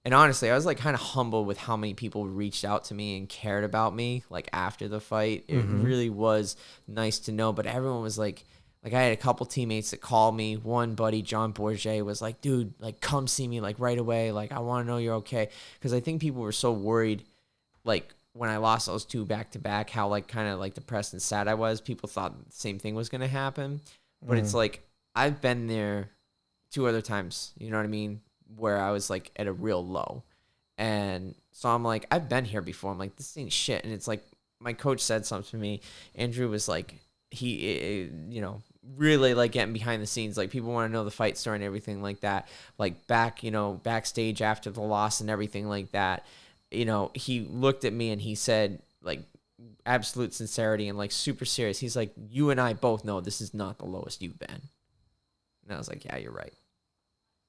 and honestly, I was like kind of humbled with how many people reached out to me and cared about me, like after the fight. It really was nice to know. But everyone was like I had a couple teammates that called me. One buddy, John Bourget, was like, dude, like, come see me like right away. Like, I want to know you're okay. Because I think people were so worried, like, when I lost those 2 back-to-back, how, like, kind of, like, depressed and sad I was. People thought the same thing was going to happen. But it's like, I've been there 2 other times, you know what I mean, where I was, like, at a real low. And so I'm like, I've been here before. I'm like, this ain't shit. And it's like, my coach said something to me. Andrew was like, he, really, like, getting behind the scenes. Like, people want to know the fight story and everything like that. Like, backstage after the loss and everything like that. He looked at me and he said, like, absolute sincerity and, like, super serious. He's like, you and I both know this is not the lowest you've been. And I was like, yeah, you're right.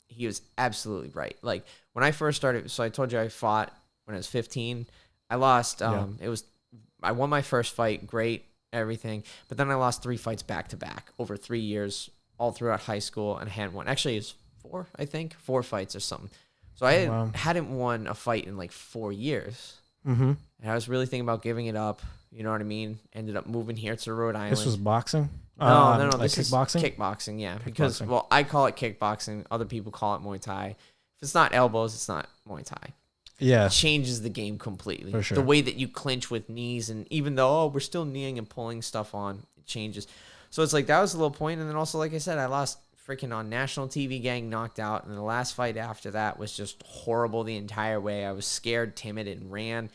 He was absolutely right. Like, when I first started, so I told you I fought when I was 15. I lost, I won my first fight, great, everything. But then I lost 3 fights back to back over 3 years, all throughout high school, and had one. Actually, it's 4, I think, 4 fights or something. So I hadn't won a fight in like 4 years. And I was really thinking about giving it up. You know what I mean? Ended up moving here to Rhode Island. This was boxing? No. Like this kickboxing? is kickboxing, yeah. Because, well, I call it kickboxing. Other people call it Muay Thai. If it's not elbows, it's not Muay Thai. Yeah. It changes the game completely. For sure. The way that you clinch with knees, and even though, we're still kneeing and pulling stuff on, it changes. So it's like, that was a little point. And then also, like I said, I lost freaking on national TV, getting knocked out. And the last fight after that was just horrible the entire way. I was scared, timid, and ran.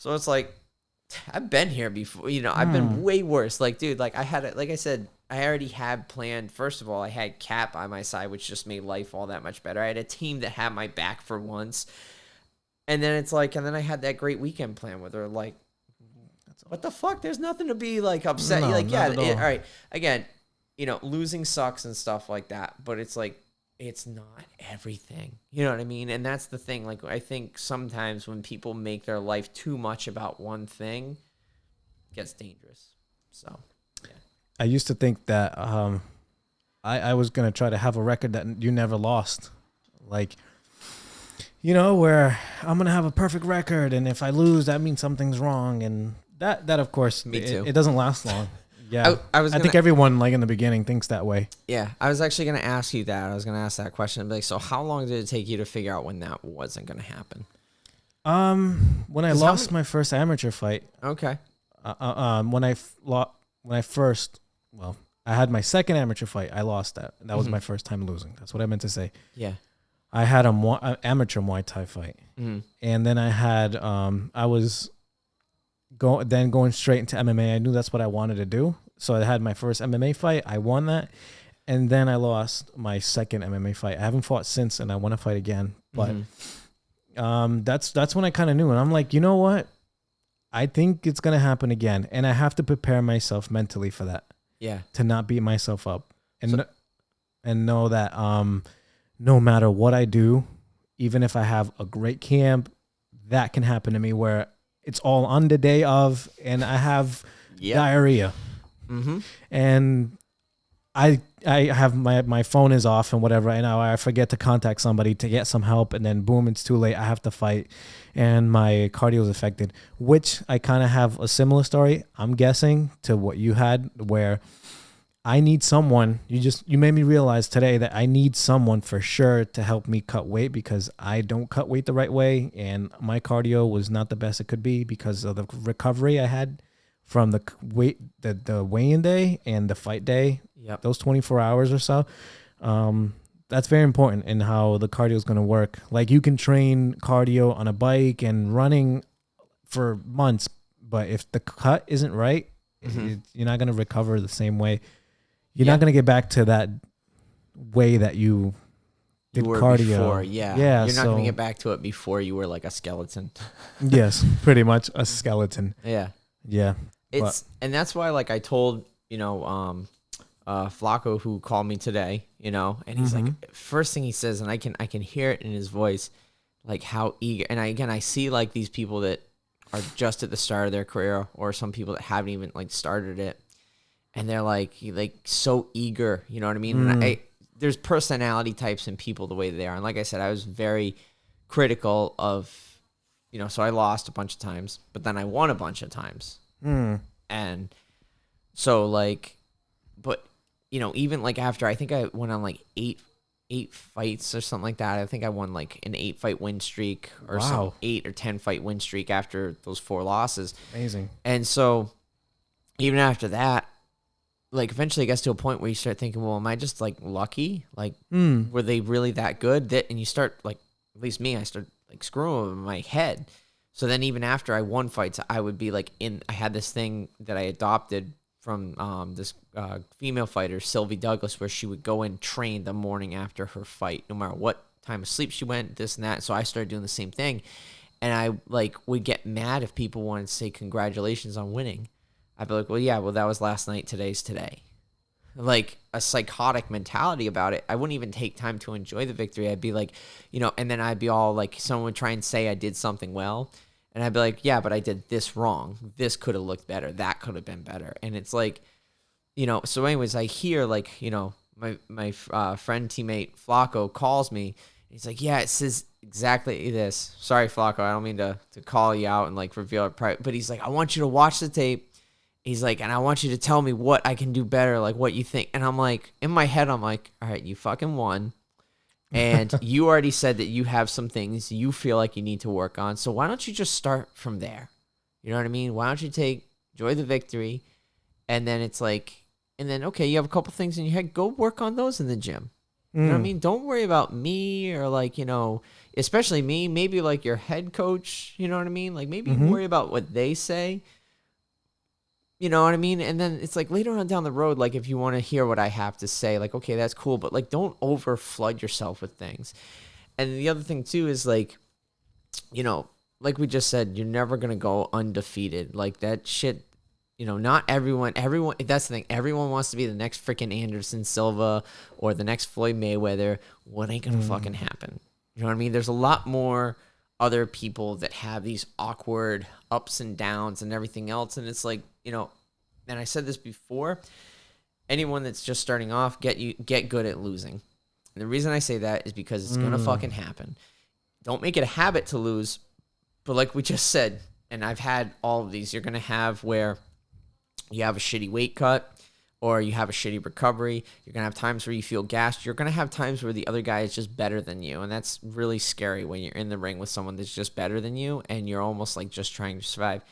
So it's like, I've been here before, you know, I've been way worse. Like, dude, like like I said, I already had planned. First of all, I had Cat by my side, which just made life all that much better. I had a team that had my back for once. And then it's like, and then I had that great weekend plan with her. Like, what the fuck? There's nothing to be like upset. No, like, yeah, all right. Again, you know, losing sucks and stuff like that. But it's like, it's not everything. You know what I mean? And that's the thing. Like, I think sometimes when people make their life too much about one thing, it gets dangerous. So, yeah. I used to think that I was going to try to have a record that you never lost. Like, you know, where I'm going to have a perfect record, and if I lose, that means something's wrong. And that of course, Me too. It doesn't last long. Yeah, I think everyone, like in the beginning, thinks that way. Yeah, I was actually going to ask you that. I was going to ask that question. I'd be like, so how long did it take you to figure out when that wasn't going to happen? When I lost my first amateur fight. Okay. When I had my second amateur fight. I lost that. That was my first time losing. That's what I meant to say. Yeah. I had an amateur Muay Thai fight, and then I had I was going straight into MMA. I knew that's what I wanted to do. So I had my first MMA fight. I won that. And then I lost my second MMA fight. I haven't fought since, and I want to fight again. But that's when I kind of knew. And I'm like, you know what? I think it's going to happen again. And I have to prepare myself mentally for that. Yeah. To not beat myself up. And know that no matter what I do, even if I have a great camp, that can happen to me where it's all on the day of, and I have diarrhea. And I have my phone is off and whatever, and I forget to contact somebody to get some help, and then boom, it's too late. I have to fight, and my cardio is affected, which I kind of have a similar story, I'm guessing, to what you had, where I need someone. You made me realize today that I need someone for sure to help me cut weight, because I don't cut weight the right way, and my cardio was not the best it could be because of the recovery I had from the weigh-in day and the fight day. Yep. Those 24 hours or so. That's very important in how the cardio is going to work. Like, you can train cardio on a bike and running for months, but if the cut isn't right, you're not going to recover the same way. You're not going to get back to that way that you did cardio before. Yeah. You're not going to get back to it before you were like a skeleton. Yes, pretty much a skeleton. Yeah. Yeah. And that's why, like, I told, you know, Flacco, who called me today, you know, and he's like, first thing he says, and I can hear it in his voice, like how eager. And I see like these people that are just at the start of their career, or some people that haven't even like started it, and they're like so eager, you know what I mean? And there's personality types in people the way they are. And like I said, I was very critical of, you know, so I lost a bunch of times, but then I won a bunch of times. And so like, but you know, even like after, I think I went on like eight fights or something like that. I think I won like an 8-fight win streak or some 8 or 10 fight win streak after those 4 losses. Amazing. And so even after that, like eventually it gets to a point where you start thinking, well, am I just like lucky? Like, were they really that good? And you start like, at least me, I start like screwing with my head. So then even after I won fights, I would be like I had this thing that I adopted from this female fighter, Sylvie Douglas, where she would go and train the morning after her fight, no matter what time of sleep she went, this and that. So I started doing the same thing. And I like would get mad if people wanted to say congratulations on winning. I'd be like, well, yeah, well, that was last night. Today's today. Like a psychotic mentality about it. I wouldn't even take time to enjoy the victory. I'd be like, you know, and then I'd be all like, someone would try and say I did something well. And I'd be like, yeah, but I did this wrong. This could have looked better. That could have been better. And it's like, you know, so anyways, I hear like, you know, my friend, teammate Flacco calls me. He's like, yeah, it says exactly this. Sorry, Flacco, I don't mean to call you out and like reveal it, but he's like, I want you to watch the tape. He's like, and I want you to tell me what I can do better, like what you think. And I'm like, in my head, I'm like, all right, you fucking won. And you already said that you have some things you feel like you need to work on. So why don't you just start from there? You know what I mean? Why don't you enjoy the victory? And then it's like, and then, okay, you have a couple things in your head. Go work on those in the gym. You know what I mean? Don't worry about me or like, especially me, maybe like your head coach, you know what I mean? Like maybe worry about what they say. You know what I mean? And then it's like later on down the road, like if you want to hear what I have to say, like, okay, that's cool. But like, don't over flood yourself with things. And the other thing too is like, like we just said, you're never going to go undefeated. Like that shit, not everyone, that's the thing. Everyone wants to be the next freaking Anderson Silva or the next Floyd Mayweather. What ain't going to fucking happen? You know what I mean? There's a lot more other people that have these awkward ups and downs and everything else. And it's like, and I said this before, anyone that's just starting off, get good at losing. And the reason I say that is because it's going to fucking happen. Don't make it a habit to lose. But like we just said, and I've had all of these, you're going to have where you have a shitty weight cut or you have a shitty recovery. You're going to have times where you feel gassed. You're going to have times where the other guy is just better than you. And that's really scary when you're in the ring with someone that's just better than you and you're almost like just trying to survive.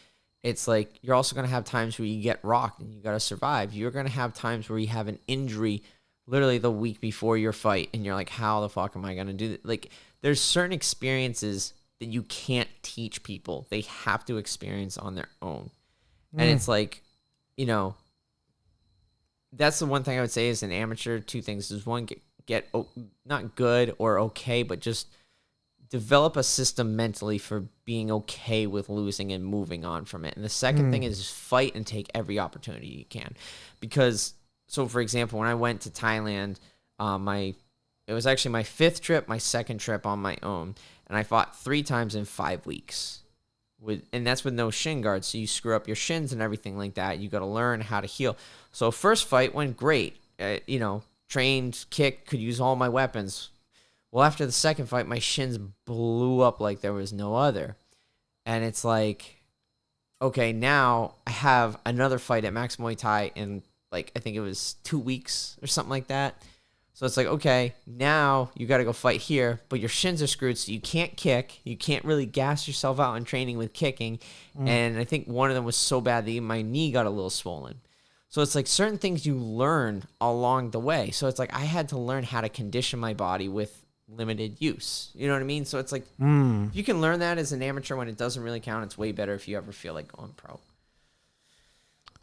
It's like you're also going to have times where you get rocked and you got to survive. You're going to have times where you have an injury literally the week before your fight and you're like, how the fuck am I going to do that? Like there's certain experiences that you can't teach people. They have to experience on their own. And it's like, that's the one thing I would say as an amateur. Two things is one, get not good or okay, but just develop a system mentally for being okay with losing and moving on from it. And the second thing is fight and take every opportunity you can. Because, so for example, when I went to Thailand, it was actually my 5th trip, my 2nd trip on my own. And I fought 3 times in 5 weeks. And that's with no shin guards. So you screw up your shins and everything like that. You got to learn how to heal. So first fight went great. Trained, kicked, could use all my weapons. Well, after the second fight, my shins blew up like there was no other. And it's like, okay, now I have another fight at Max Muay Thai in I think it was 2 weeks or something like that. So it's like, okay, now you got to go fight here, but your shins are screwed, so you can't kick. You can't really gas yourself out in training with kicking. And I think one of them was so bad that my knee got a little swollen. So it's like certain things you learn along the way. So it's like I had to learn how to condition my body with limited use. You know what I mean? So it's like if you can learn that as an amateur when it doesn't really count, it's way better if you ever feel like going pro.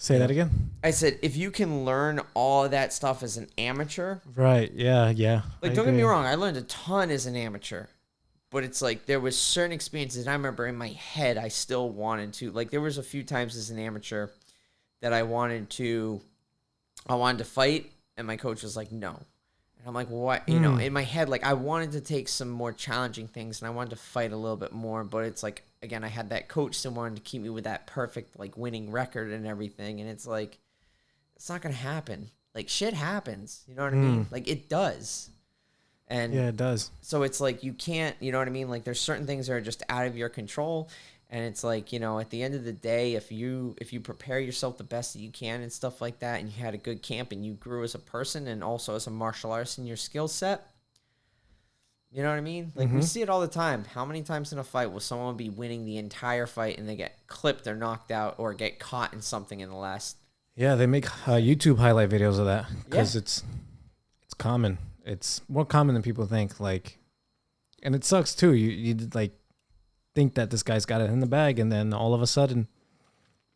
Say that again. I said, if you can learn all of that stuff as an amateur. Right. Yeah. Like, don't get me wrong. I learned a ton as an amateur. But it's like there was certain experiences. I remember in my head, I still wanted to. Like, there was a few times as an amateur that I wanted to fight. And my coach was like, no. And I'm like, what? In my head, like, I wanted to take some more challenging things. And I wanted to fight a little bit more. But it's like, again, I had that coach that wanted to keep me with that perfect, like, winning record and everything. And it's like, it's not going to happen. Like, shit happens. You know what I mean? Like, it does. And yeah, it does. So it's like, you can't, you know what I mean? Like, there's certain things that are just out of your control. And it's like, at the end of the day, if you prepare yourself the best that you can and stuff like that, and you had a good camp and you grew as a person and also as a martial artist in your skill set, you know what I mean? Like, we see it all the time. How many times in a fight will someone be winning the entire fight and they get clipped or knocked out or get caught in something in the last? Yeah, they make YouTube highlight videos of that because it's common. It's more common than people think. Like, and it sucks too. You like think that this guy's got it in the bag, and then all of a sudden,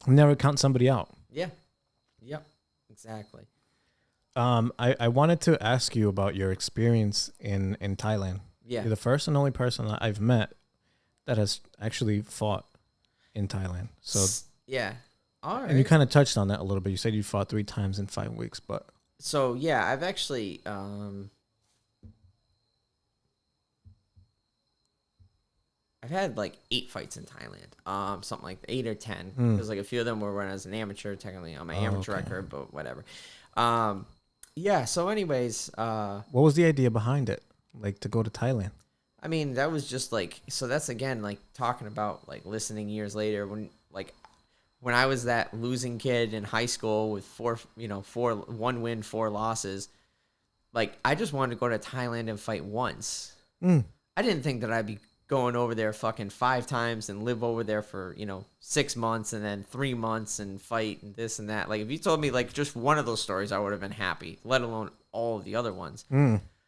never count somebody out. Yeah. Yep. Exactly. I wanted to ask you about your experience in Thailand. Yeah. You're the first and only person that I've met that has actually fought in Thailand. So yeah. All right. And you kind of touched on that a little bit. You said you fought 3 times in 5 weeks, but so yeah, I've actually I've had like 8 fights in Thailand, something like 8 or 10. Because like a few of them were when I was an amateur, technically on my amateur record, but whatever. Yeah. So, anyways, what was the idea behind it? Like to go to Thailand? I mean, that was just like, so that's again like talking about like listening years later when I was that losing kid in high school with 1 win, 4 losses. Like I just wanted to go to Thailand and fight once. I didn't think that I'd be going over there fucking 5 times and live over there for 6 months and then 3 months and fight and this and that. Like if you told me like just one of those stories, I would have been happy, let alone all of the other ones.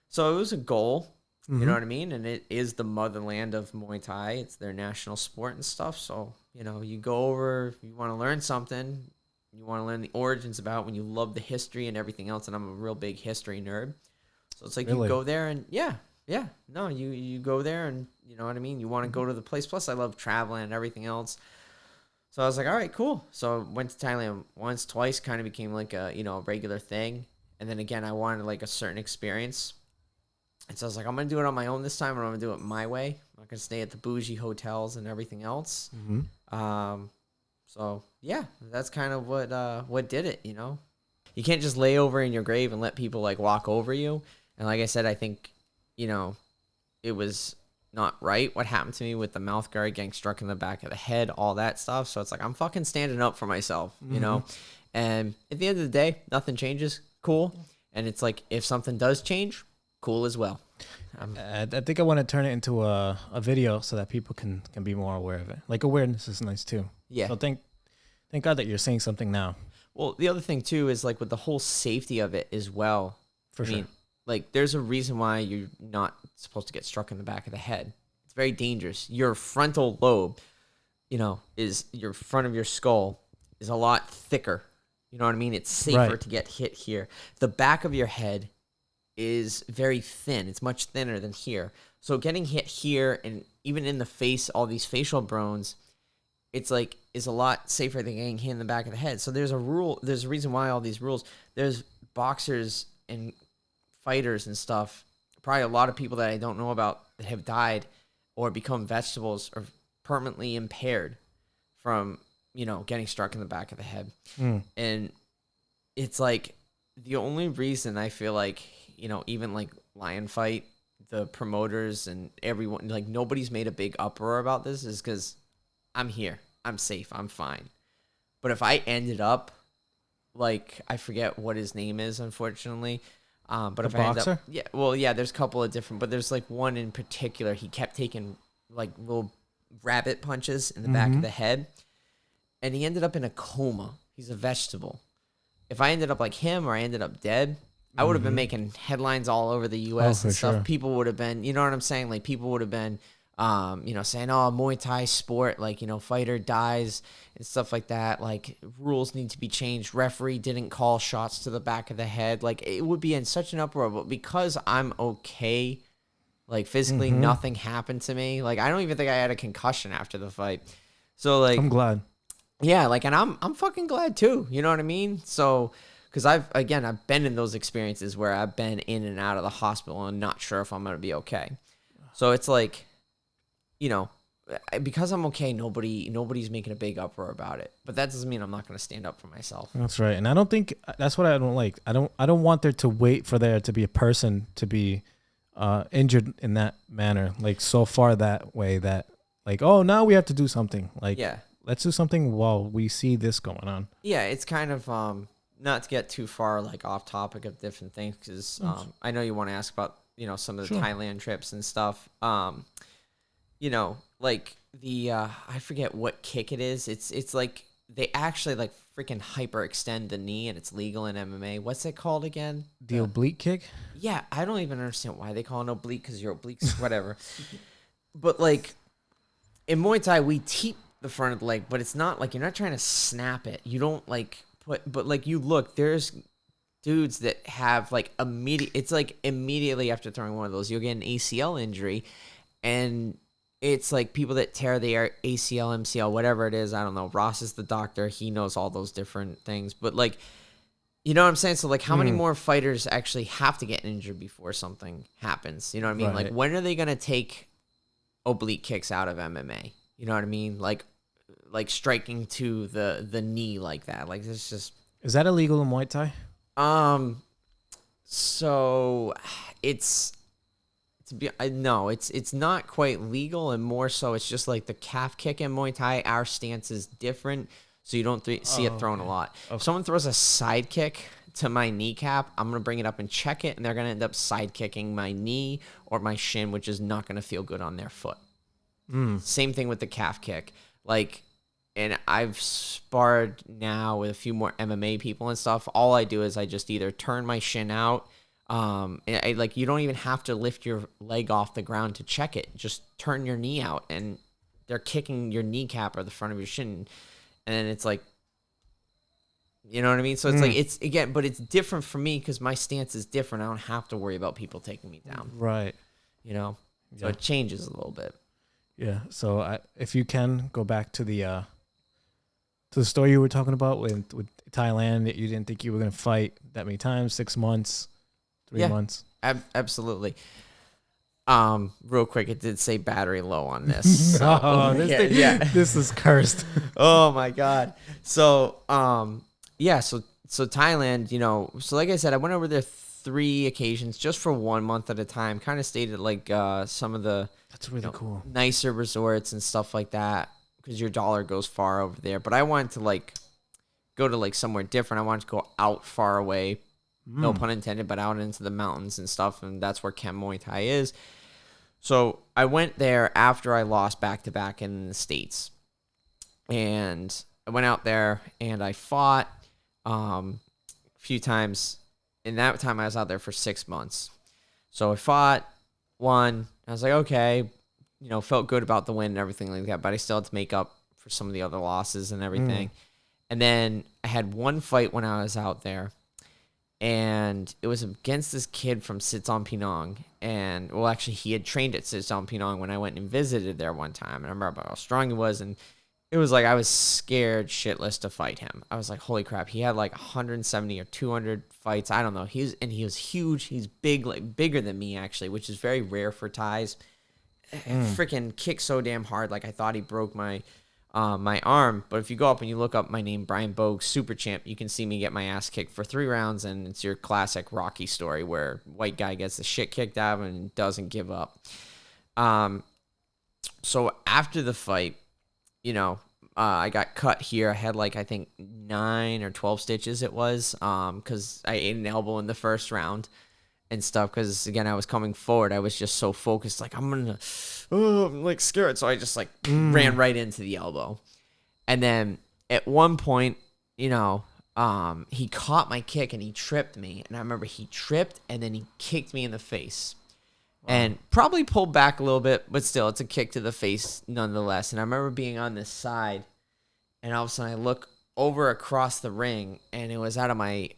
So it was a goal, you know what I mean? And it is the motherland of Muay Thai. It's their national sport and stuff. So, you go over, you want to learn something, you want to learn the origins about when you love the history and everything else. And I'm a real big history nerd. So it's like you go there and no, you go there and you know what I mean? You want to go to the place. Plus I love traveling and everything else. So I was like, all right, cool. So I went to Thailand once, twice, kind of became like a, a regular thing. And then again, I wanted like a certain experience. And so I was like, I'm going to do it on my own this time, and I'm going to do it my way. I'm not going to stay at the bougie hotels and everything else. So yeah, that's kind of what did it, You can't just lay over in your grave and let people like walk over you. And like I said, I think, it was not right what happened to me with the mouth guard getting struck in the back of the head, all that stuff. So it's like I'm fucking standing up for myself, you know. And at the end of the day, nothing changes. Cool. And it's like if something does change, cool as well. I think I want to turn it into a video so that people can be more aware of it. Like awareness is nice too. Yeah. So thank God that you're saying something now. Well, the other thing too is like with the whole safety of it as well. For sure. Like there's a reason why you're not supposed to get struck in the back of the head. It's very dangerous. Your frontal lobe, is your front of your skull is a lot thicker. You know what I mean? It's safer to get hit here. The back of your head is very thin. It's much thinner than here. So getting hit here and even in the face, all these facial bones, it's like is a lot safer than getting hit in the back of the head. So there's a rule. There's a reason why all these rules. There's boxers and fighters and stuff. Probably a lot of people that I don't know about that have died or become vegetables or permanently impaired from getting struck in the back of the head. And it's like the only reason I feel like even like Lion Fight, the promoters and everyone, like nobody's made a big uproar about this is because I'm here. I'm safe. I'm fine. But if I ended up like, I forget what his name is, unfortunately. But the if I end boxer? up, there's a couple of different, but there's like one in particular. He kept taking like little rabbit punches in the back of the head, and he ended up in a coma. He's a vegetable. If I ended up like him or I ended up dead, I would have been making headlines all over the U.S. and stuff. Sure. People would have been, you know what I'm saying? Like people would have been, saying, "Oh, Muay Thai sport, like fighter dies and stuff like that. Like rules need to be changed. Referee didn't call shots to the back of the head. Like it would be in such an uproar." But because I'm okay, like physically, nothing happened to me. Like I don't even think I had a concussion after the fight. So like, I'm glad. Yeah, like, and I'm fucking glad too. You know what I mean? So. Because I've been in those experiences where I've been in and out of the hospital and not sure if I'm going to be okay. So it's like, because I'm okay, nobody's making a big uproar about it. But that doesn't mean I'm not going to stand up for myself. That's right. And I don't think that's what I don't like. I don't want there to wait for there to be a person to be injured in that manner. Like so far that way that like, oh, now we have to do something. Like, let's do something while we see this going on. Yeah, it's kind of not to get too far like off topic of different things because I know you want to ask about some of the Thailand trips and stuff. Like the I forget what kick it is. It's like they actually like freaking hyperextend the knee and it's legal in MMA. What's it called again? The oblique kick? Yeah, I don't even understand why they call it oblique because your obliques whatever. But like in Muay Thai we teep the front of the leg, but it's not like you're not trying to snap it. You don't like but like you look, there's dudes that have like immediately after throwing one of those, you'll get an ACL injury, and it's like people that tear the ACL, MCL, whatever it is. I don't know. Ross is the doctor; he knows all those different things. But like, you know what I'm saying? So like, how many more fighters actually have to get injured before something happens? You know what I mean? Right. Like, when are they gonna take oblique kicks out of MMA? You know what I mean? Like striking to the knee like that. Like it's just. Is that illegal in Muay Thai? So it's not quite legal, and more so it's just like the calf kick in Muay Thai. Our stance is different, so you don't see it thrown a lot. Okay. If someone throws a side kick to my kneecap, I'm gonna bring it up and check it, and they're gonna end up side kicking my knee or my shin, which is not gonna feel good on their foot. Same thing with the calf kick, like. And I've sparred now with a few more MMA people and stuff. All I do is I just either turn my shin out Like you don't even have to lift your leg off the ground to check it. Just turn your knee out, and they're kicking your kneecap or the front of your shin, and then it's like, you know what I mean? So it's like, it's again, but it's different for me because my stance is different. I don't have to worry about people taking me down. Right. You know, so it changes a little bit. Yeah. So if you can go back to the story you were talking about with Thailand, that you didn't think you were going to fight that many times, 6 months, 3 months. Absolutely. Real quick, it did say battery low on this. So, this is cursed. Oh my God. So, so Thailand, you know, so like I said, I went over there 3 occasions just for 1 month at a time, kind of stayed at like some of the that's really cool, nicer resorts and stuff like that, because your dollar goes far over there. But I wanted to like go to like somewhere different. I wanted to go out far away, no pun intended, but out into the mountains and stuff, and that's where Chem Muay Thai is. So I went there after I lost back-to-back in the States, and I went out there and I fought a few times. In that time, I was out there for 6 months. So I fought, won. I was like, okay, you know, felt good about the win and everything like that, but I still had to make up for some of the other losses and everything. And then I had one fight when I was out there, and it was against this kid from Sitson Pinong. And, well, actually, he had trained at Sitson Pinong when I went and visited there one time. And I remember how strong he was, and it was like I was scared shitless to fight him. I was like, holy crap. He had like 170 or 200 fights. I don't know. He was huge. He's big, like bigger than me, actually, which is very rare for Thais. Freaking kicked so damn hard. Like I thought he broke my my arm. But if you go up and you look up my name, Brian Bogue, Super Champ, you can see me get my ass kicked for 3 rounds. And it's your classic Rocky story where white guy gets the shit kicked out of him and doesn't give up. So after the fight, you know, I got cut here. I had like, I think 9 or 12 stitches it was, because I ate an elbow in the first round and stuff. Because again, I was coming forward. I was just so focused, like I'm like scared. So I just like ran right into the elbow. And then at one point, you know, he caught my kick and he tripped me. And I remember he tripped and then he kicked me in the face. And probably pulled back a little bit, but still, it's a kick to the face nonetheless. And I remember being on this side, and all of a sudden I look over across the ring, and it was out of my,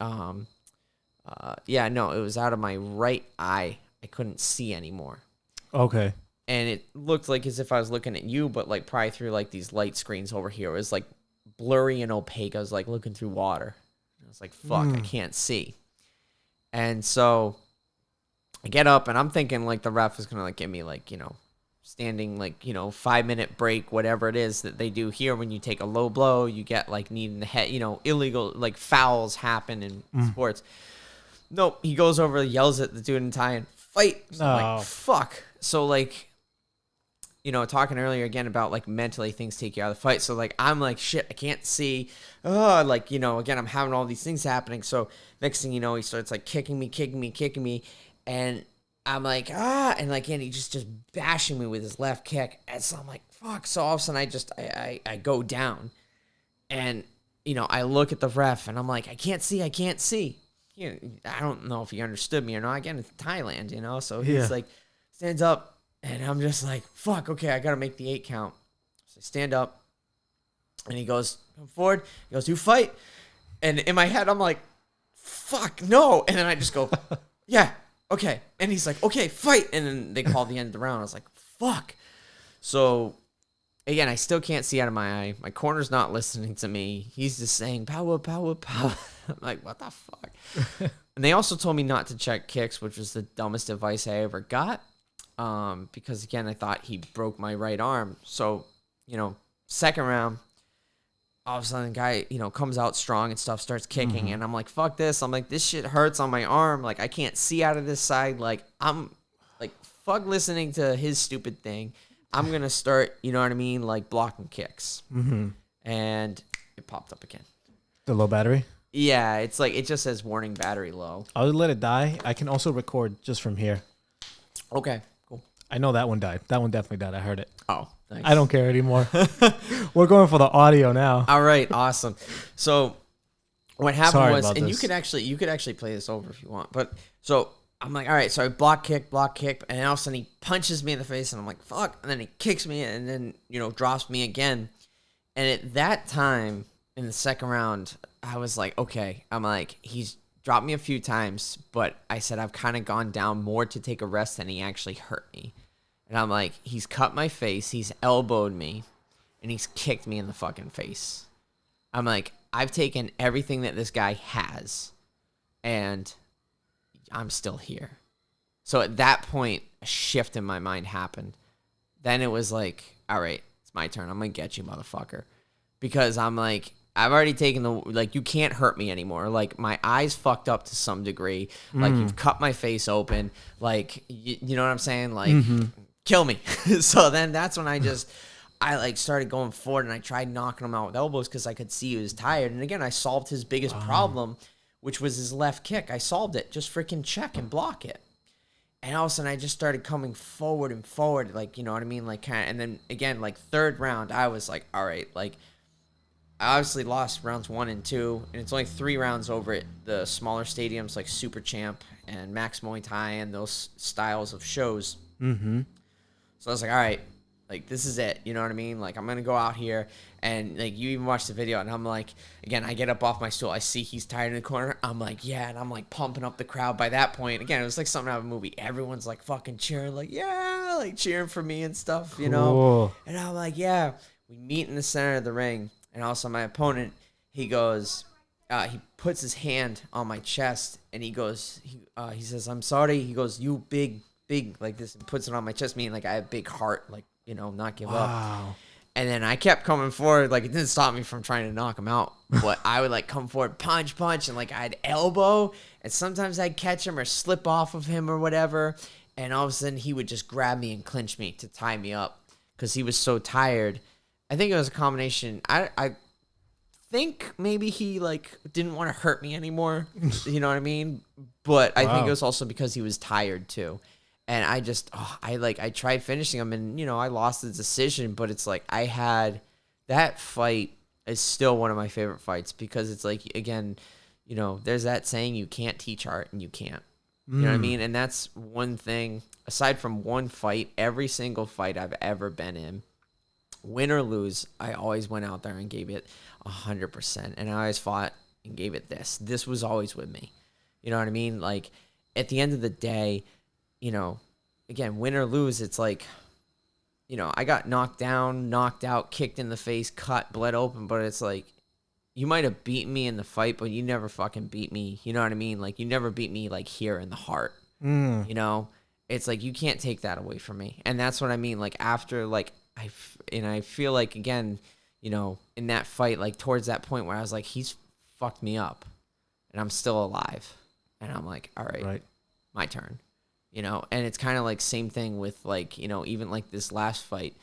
it was out of my right eye. I couldn't see anymore. Okay. And it looked like as if I was looking at you, but like probably through like these light screens over here. It was like blurry and opaque. I was like looking through water. I was like, fuck, I can't see. And so I get up and I'm thinking like the ref is going to like give me like, you know, standing like, you know, 5-minute break, whatever it is that they do here. When you take a low blow, you get like knee in the head, you know, illegal like fouls happen in sports. Nope. He goes over, yells at the dude in Thai and fight. So I'm like, fuck. So like, you know, talking earlier again about like mentally things take you out of the fight. So like, I'm like, shit, I can't see. Like, you know, again, I'm having all these things happening. So next thing you know, he starts like kicking me. And I'm like, and like, and he just bashing me with his left kick. And so I'm like, fuck. So all of a sudden I go down, and, you know, I look at the ref and I'm like, I can't see. You know, I don't know if he understood me or not. Again, it's Thailand, you know? So he's like, stands up, and I'm just like, fuck, okay, I got to make the 8 count. So I stand up, and he goes, come forward. He goes, you fight. And in my head, I'm like, fuck, no. And then I just go, yeah. Okay. And he's like, okay, fight. And then they called the end of the round. I was like, fuck. So, again, I still can't see out of my eye. My corner's not listening to me. He's just saying, power. I'm like, what the fuck? And they also told me not to check kicks, which was the dumbest advice I ever got. Because, again, I thought he broke my right arm. So, you know, second round, all of a sudden the guy, you know, comes out strong and stuff, starts kicking, and I'm like, fuck this. I'm like, this shit hurts on my arm. Like, I can't see out of this side. Like, I'm like, fuck listening to his stupid thing. I'm going to start, you know what I mean, like blocking kicks. And it popped up again. The low battery? Yeah, it's like, it just says warning battery low. I'll let it die. I can also record just from here. Okay, cool. I know that one died. That one definitely died. I heard it. Oh, thanks. I don't care anymore. We're going for the audio now. All right, awesome. So what happened was, and you could actually play this over if you want. But so I'm like, all right, so I block kick, and then all of a sudden he punches me in the face, and I'm like, fuck, and then he kicks me, and then, drops me again. And at that time, in the second round, I was like, okay, I'm like, he's dropped me a few times, but I said I've kind of gone down more to take a rest than he actually hurt me. And I'm like, he's cut my face, he's elbowed me, and he's kicked me in the fucking face. I'm like, I've taken everything that this guy has, and I'm still here. So at that point, a shift in my mind happened. Then it was like, all right, it's my turn. I'm going to get you, motherfucker. Because I'm like, I've already taken you can't hurt me anymore. Like, my eyes fucked up to some degree. Like, you've cut my face open. Like, you know what I'm saying? Like, kill me. So then that's when I started going forward, and I tried knocking him out with elbows because I could see he was tired. And again, I solved his biggest problem, which was his left kick. I solved it. Just freaking check and block it. And all of a sudden, I just started coming forward and forward, like, you know what I mean? Like, kind of, and then again, like, third round, I was like, all right, like, I obviously lost rounds 1 and 2, and it's only 3 rounds over at the smaller stadiums like Super Champ and Max Muay Thai and those styles of shows. Mm-hmm. So I was like, all right, like, this is it. You know what I mean? Like, I'm going to go out here. And, like, you even watch the video, and I'm like, again, I get up off my stool. I see he's tired in the corner. I'm like, yeah. And I'm, like, pumping up the crowd. By that point, again, it was like something out of a movie. Everyone's, like, fucking cheering, like, yeah, like, cheering for me and stuff, you know? And I'm like, yeah. We meet in the center of the ring. And also my opponent, he goes, he puts his hand on my chest, and he goes, he says, I'm sorry. He goes, you big, like this, and puts it on my chest, meaning, like, I have a big heart, like, you know, not give up. And then I kept coming forward. Like, it didn't stop me from trying to knock him out. But I would, like, come forward, punch. And, like, I'd elbow. And sometimes I'd catch him or slip off of him or whatever. And all of a sudden, he would just grab me and clinch me to tie me up because he was so tired. I think it was a combination. I think maybe he, like, didn't want to hurt me anymore. You know what I mean? But I think it was also because he was tired, too. And I just, I tried finishing him, and, you know, I lost the decision, but it's like that fight is still one of my favorite fights because it's like, again, you know, there's that saying, you can't teach art, and you can't. You know what I mean? And that's one thing, aside from one fight, every single fight I've ever been in, win or lose, I always went out there and gave it 100%. And I always fought and gave it this. This was always with me. You know what I mean? Like, at the end of the day, you know, again, win or lose, it's like, you know, I got knocked down, knocked out, kicked in the face, cut, bled open, but it's like, you might have beaten me in the fight, but you never fucking beat me. You know what I mean? Like, you never beat me, like, here in the heart. You know? It's like, you can't take that away from me. And that's what I mean. Like, after, like, I feel like, again, you know, in that fight, like, towards that point where I was like, he's fucked me up, and I'm still alive. And I'm like, all right. My turn. You know, and it's kind of like same thing with, like, you know, even like this last fight,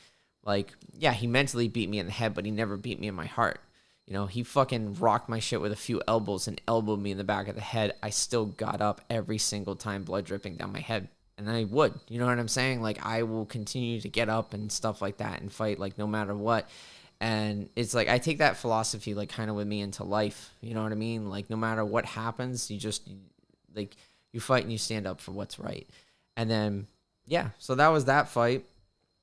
like, yeah, he mentally beat me in the head, but he never beat me in my heart. You know, he fucking rocked my shit with a few elbows and elbowed me in the back of the head. I still got up every single time, blood dripping down my head. And I would, you know what I'm saying? Like, I will continue to get up and stuff like that and fight, like, no matter what. And it's like, I take that philosophy, like, kind of with me into life. You know what I mean? Like, no matter what happens, you just, like, you fight and you stand up for what's right. And then, yeah, so that was that fight.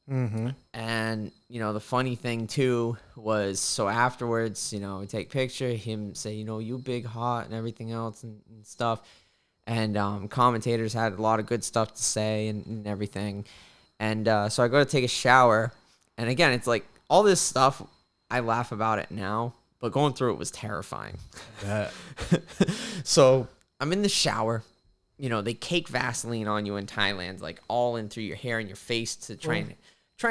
And, you know, the funny thing, too, was, so afterwards, you know, we take picture, him say, you know, you big hot and everything else and stuff. And commentators had a lot of good stuff to say and everything. And so I go to take a shower. And, again, it's like, all this stuff, I laugh about it now, but going through it was terrifying. Yeah. So I'm in the shower. You know, they cake Vaseline on you in Thailand, like, all in through your hair and your face to try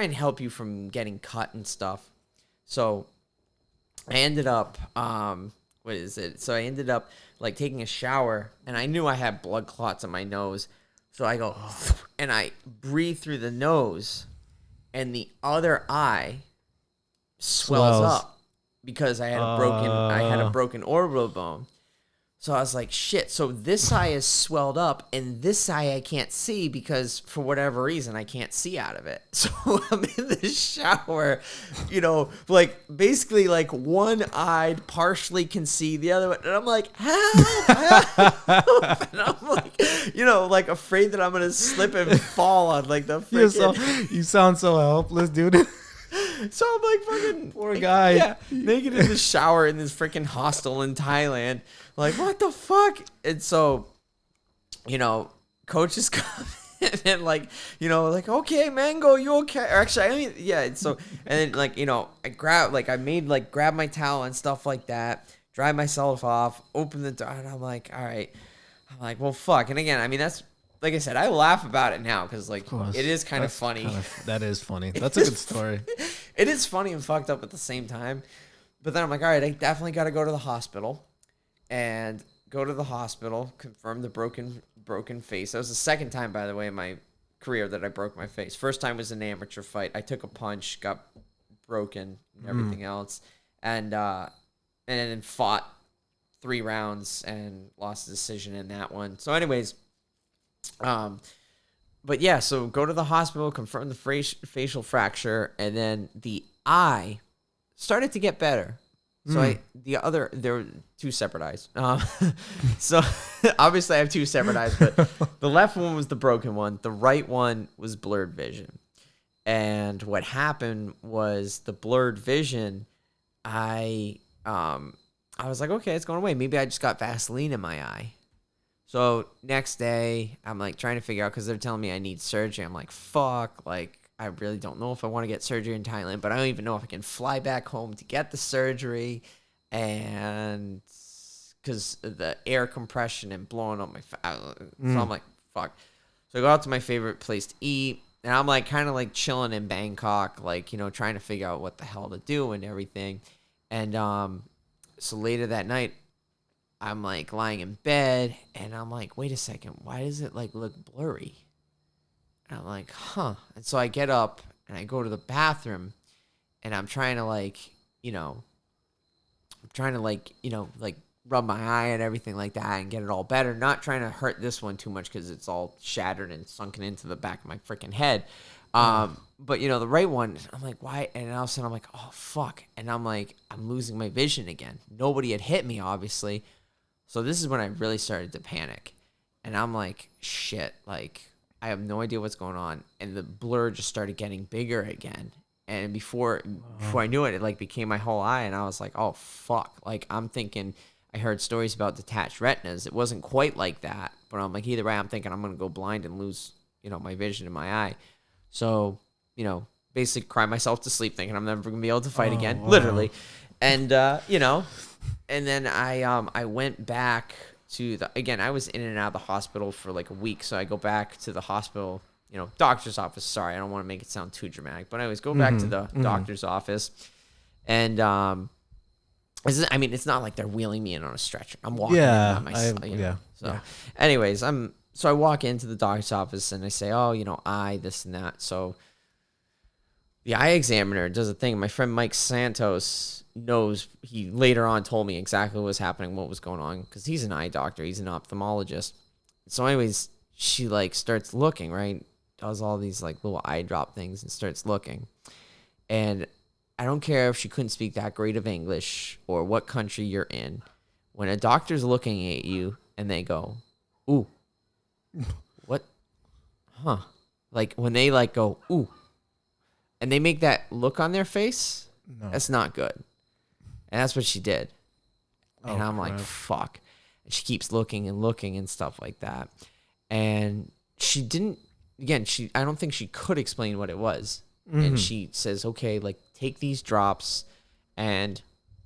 and help you from getting cut and stuff. So I ended up, So I ended up, like, taking a shower, and I knew I had blood clots in my nose. So I go, and I breathe through the nose, and the other eye swells up because I had a broken orbital bone. So I was like, shit. So this eye is swelled up and this eye I can't see because for whatever reason, I can't see out of it. So I'm in the shower, you know, like basically like one eye partially can see the other one. And I'm like, help. And I'm like, you know, like afraid that I'm going to slip and fall on like the freaking. You sound so helpless, dude. So I'm like fucking poor guy. Yeah, naked in the shower in this freaking hostel in Thailand. Like, what the fuck? And so, you know, coaches come in and like, you know, like, okay, Mango, you okay? Or actually, I mean, yeah. So, and then like, you know, grab my towel and stuff like that, dry myself off, open the door, and I'm like, all right. I'm like, well, fuck. And again, I mean, that's, like I said, I laugh about it now because, like, it is kind of funny. That is funny. That's a good story. It is funny and fucked up at the same time. But then I'm like, all right, I definitely got to go to the hospital. And go to the hospital, confirm the broken face. That was the second time, by the way, in my career that I broke my face. First time was an amateur fight. I took a punch, got broken, and everything else. And then fought 3 rounds and lost the decision in that one. So anyways... but yeah, so go to the hospital, confirm the facial fracture, and then the eye started to get better. So there were 2 separate eyes. So obviously I have 2 separate eyes, but the left one was the broken one. The right one was blurred vision. And what happened was the blurred vision, I was like, okay, it's going away. Maybe I just got Vaseline in my eye. So next day, I'm like trying to figure out because they're telling me I need surgery. I'm like, fuck, like I really don't know if I want to get surgery in Thailand, but I don't even know if I can fly back home to get the surgery, and because the air compression and blowing up my so I'm like, fuck. So I go out to my favorite place to eat, and I'm like kind of like chilling in Bangkok, like, you know, trying to figure out what the hell to do and everything. And so later that night, I'm like lying in bed and I'm like, wait a second, why does it like look blurry? And I'm like, huh. And so I get up and I go to the bathroom and I'm trying to like, you know, like rub my eye and everything like that and get it all better. Not trying to hurt this one too much because it's all shattered and sunken into the back of my freaking head. But you know, the right one, I'm like, why? And all of a sudden I'm like, oh fuck. And I'm like, I'm losing my vision again. Nobody had hit me, obviously. So this is when I really started to panic. And I'm like, shit, like, I have no idea what's going on. And the blur just started getting bigger again. And before I knew it, it like became my whole eye. And I was like, oh, fuck. Like, I'm thinking, I heard stories about detached retinas. It wasn't quite like that. But I'm like, either way, I'm thinking I'm going to go blind and lose, you know, my vision in my eye. So, you know, basically cry myself to sleep thinking I'm never going to be able to fight again. Wow. Literally. And, you know... And then I went back to again, I was in and out of the hospital for like a week. So I go back to the hospital, you know, doctor's office. Sorry, I don't want to make it sound too dramatic, but anyways, go back to the doctor's office. And, I mean, it's not like they're wheeling me in on a stretcher. I'm walking in by myself. So anyways, so I walk into the doctor's office and I say, oh, you know, this and that. So the eye examiner does a thing. My friend Mike Santos knows, he later on told me exactly what was happening, what was going on, because he's an eye doctor, he's an ophthalmologist. So anyways, she like starts looking, right, does all these like little eye drop things and starts looking. And I don't care if she couldn't speak that great of English or what country you're in, when a doctor's looking at you and they go, ooh, what, huh, like when they like go, ooh, and they make that look on their face, that's not good. And that's what she did. And I'm like, fuck. And she keeps looking and looking and stuff like that. And she didn't, again, I don't think she could explain what it was. And she says, okay, like take these drops and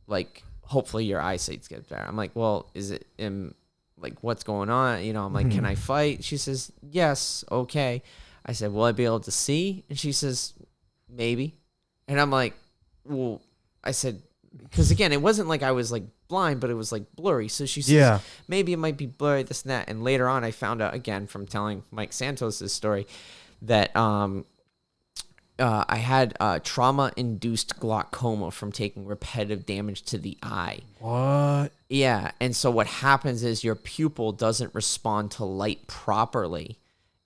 like hopefully your eyesight gets better. I'm like, well, is it like what's going on? You know, I'm like, can I fight? She says, yes, okay. I said, will I be able to see? And she says, maybe. And I'm like, well, I said, because again, it wasn't like I was like blind, but it was like blurry. So she says, maybe it might be blurry, this and that. And later on, I found out again from telling Mike Santos' story that I had trauma-induced glaucoma from taking repetitive damage to the eye. What? Yeah, and so what happens is your pupil doesn't respond to light properly.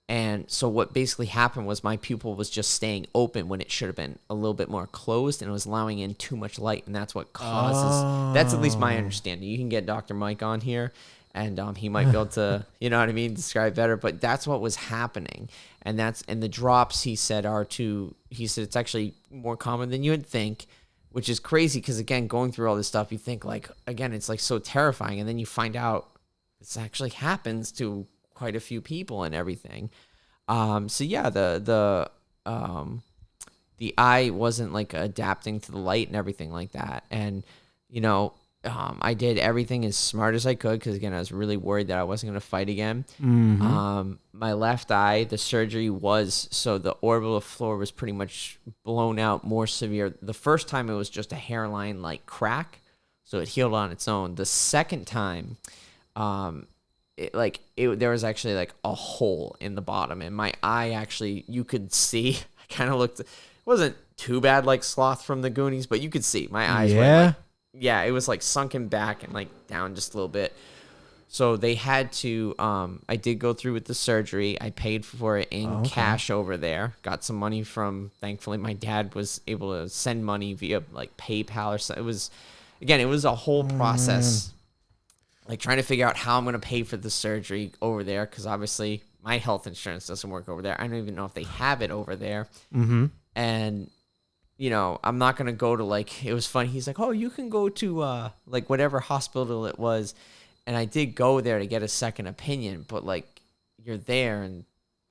And so what basically happened was my pupil was just staying open when it should have been a little bit more closed, and it was allowing in too much light, and that's what causes... That's at least my understanding. You can get Dr. Mike on here, and he might be able to, you know what I mean, describe better, but that's what was happening. And the drops, he said, he said it's actually more common than you would think, which is crazy because, again, going through all this stuff, you think, like, again, it's, like, so terrifying, and then you find out this actually happens to quite a few people and everything. So yeah, the eye wasn't like adapting to the light and everything like that. And, you know, I did everything as smart as I could because, again, I was really worried that I wasn't going to fight again. Mm-hmm. My left eye, the surgery was, so the orbital floor was pretty much blown out more severe. The first time it was just a hairline like crack, so it healed on its own. The second time, there was actually like a hole in the bottom, and my eye actually, you could see, I kind of looked, it wasn't too bad like Sloth from the Goonies, but you could see my eyes went like, yeah, it was like sunken back and like down just a little bit. So they had to, I did go through with the surgery. I paid for it in cash over there. Got some money from, thankfully, my dad was able to send money via like PayPal or something. It was, again, it was a whole process. Like trying to figure out how I'm going to pay for the surgery over there. Cause obviously my health insurance doesn't work over there. I don't even know if they have it over there. Mm-hmm. And, you know, I'm not going to go to like, it was funny. He's like, oh, you can go to like whatever hospital it was. And I did go there to get a second opinion, but like you're there and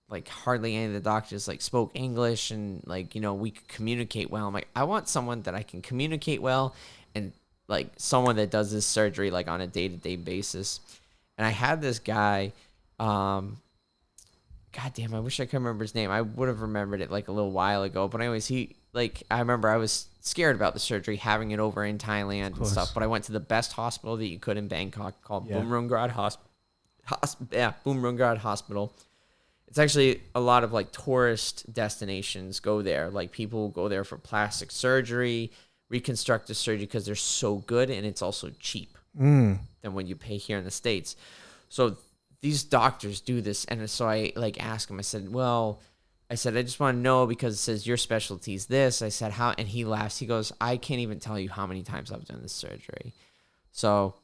like hardly any of the doctors like spoke English and like, you know, we could communicate well. I'm like, I want someone that I can communicate well and like someone that does this surgery like on a day-to-day basis. And I had this guy, God damn, I wish I could remember his name. I would have remembered it like a little while ago. But anyways, I remember I was scared about the surgery, having it over in Thailand and stuff. But I went to the best hospital that you could in Bangkok called Bumrungrad Bumrungrad Hospital. It's actually a lot of like tourist destinations go there. Like people go there for plastic surgery, reconstructive surgery because they're so good, and it's also cheap than when you pay here in the States. So these doctors do this, and so I like asked him. I said, I just want to know because it says your specialty is this. I said, how? And he laughs. He goes, I can't even tell you how many times I've done this surgery. So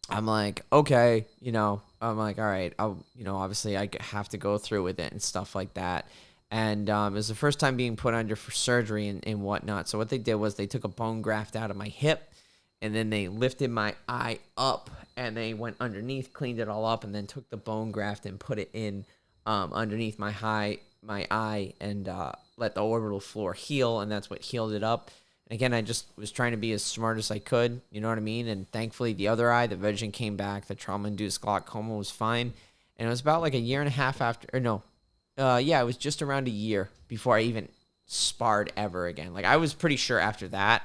I'm like, okay, you know, I'm like, all right, obviously I have to go through with it and stuff like that. And it was the first time being put under for surgery and whatnot. So what they did was they took a bone graft out of my hip, and then they lifted my eye up, and they went underneath, cleaned it all up, and then took the bone graft and put it in underneath my eye, and let the orbital floor heal, and that's what healed it up. And again, I just was trying to be as smart as I could, you know what I mean? And thankfully, the other eye, the vision came back, the trauma-induced glaucoma was fine. And it was about like a year and a half after, or no, it was just around a year before I even sparred ever again. Like I was pretty sure after that,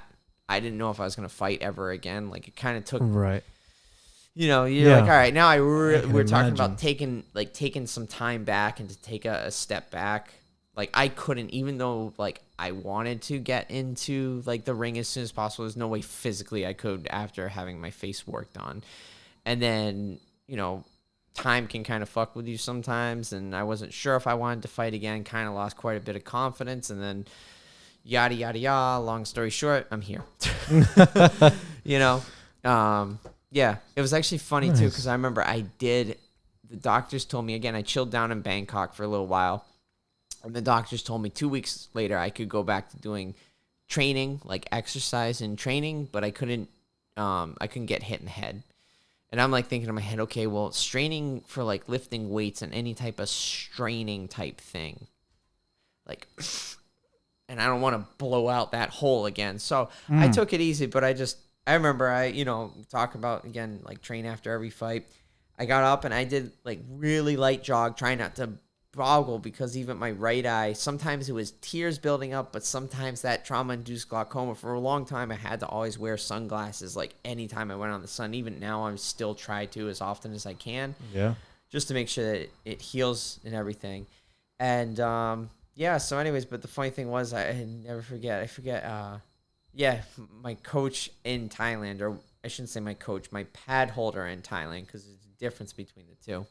I didn't know if I was going to fight ever again. Like it kind of took, you know, you're like, all right, now we're talking about taking some time back and to take a step back. Like I couldn't, even though like I wanted to get into like the ring as soon as possible. There's no way physically I could after having my face worked on. And then, you know, time can kind of fuck with you sometimes, and I wasn't sure if I wanted to fight again, kind of lost quite a bit of confidence, and then yada yada yada, long story short, I'm here. You know, it was actually funny too, because I remember the doctors told me, again, I chilled down in Bangkok for a little while, and the doctors told me 2 weeks later I could go back to doing training, like exercise and training, but I couldn't get hit in the head. And I'm like thinking in my head, okay, well, straining for like lifting weights and any type of straining type thing, like, and I don't want to blow out that hole again. So I took it easy, but I remember talk about, again, like train after every fight. I got up and I did like really light jog, trying not to boggle, because even my right eye, sometimes it was tears building up, but sometimes that trauma-induced glaucoma, for a long time I had to always wear sunglasses like anytime I went on the sun. Even now I'm still try to as often as I can, just to make sure that it heals and everything. And yeah. So, anyways, but the funny thing was, I never forget. I forget. Yeah, my coach in Thailand, or I shouldn't say my coach, my pad holder in Thailand, because there's a difference between the two.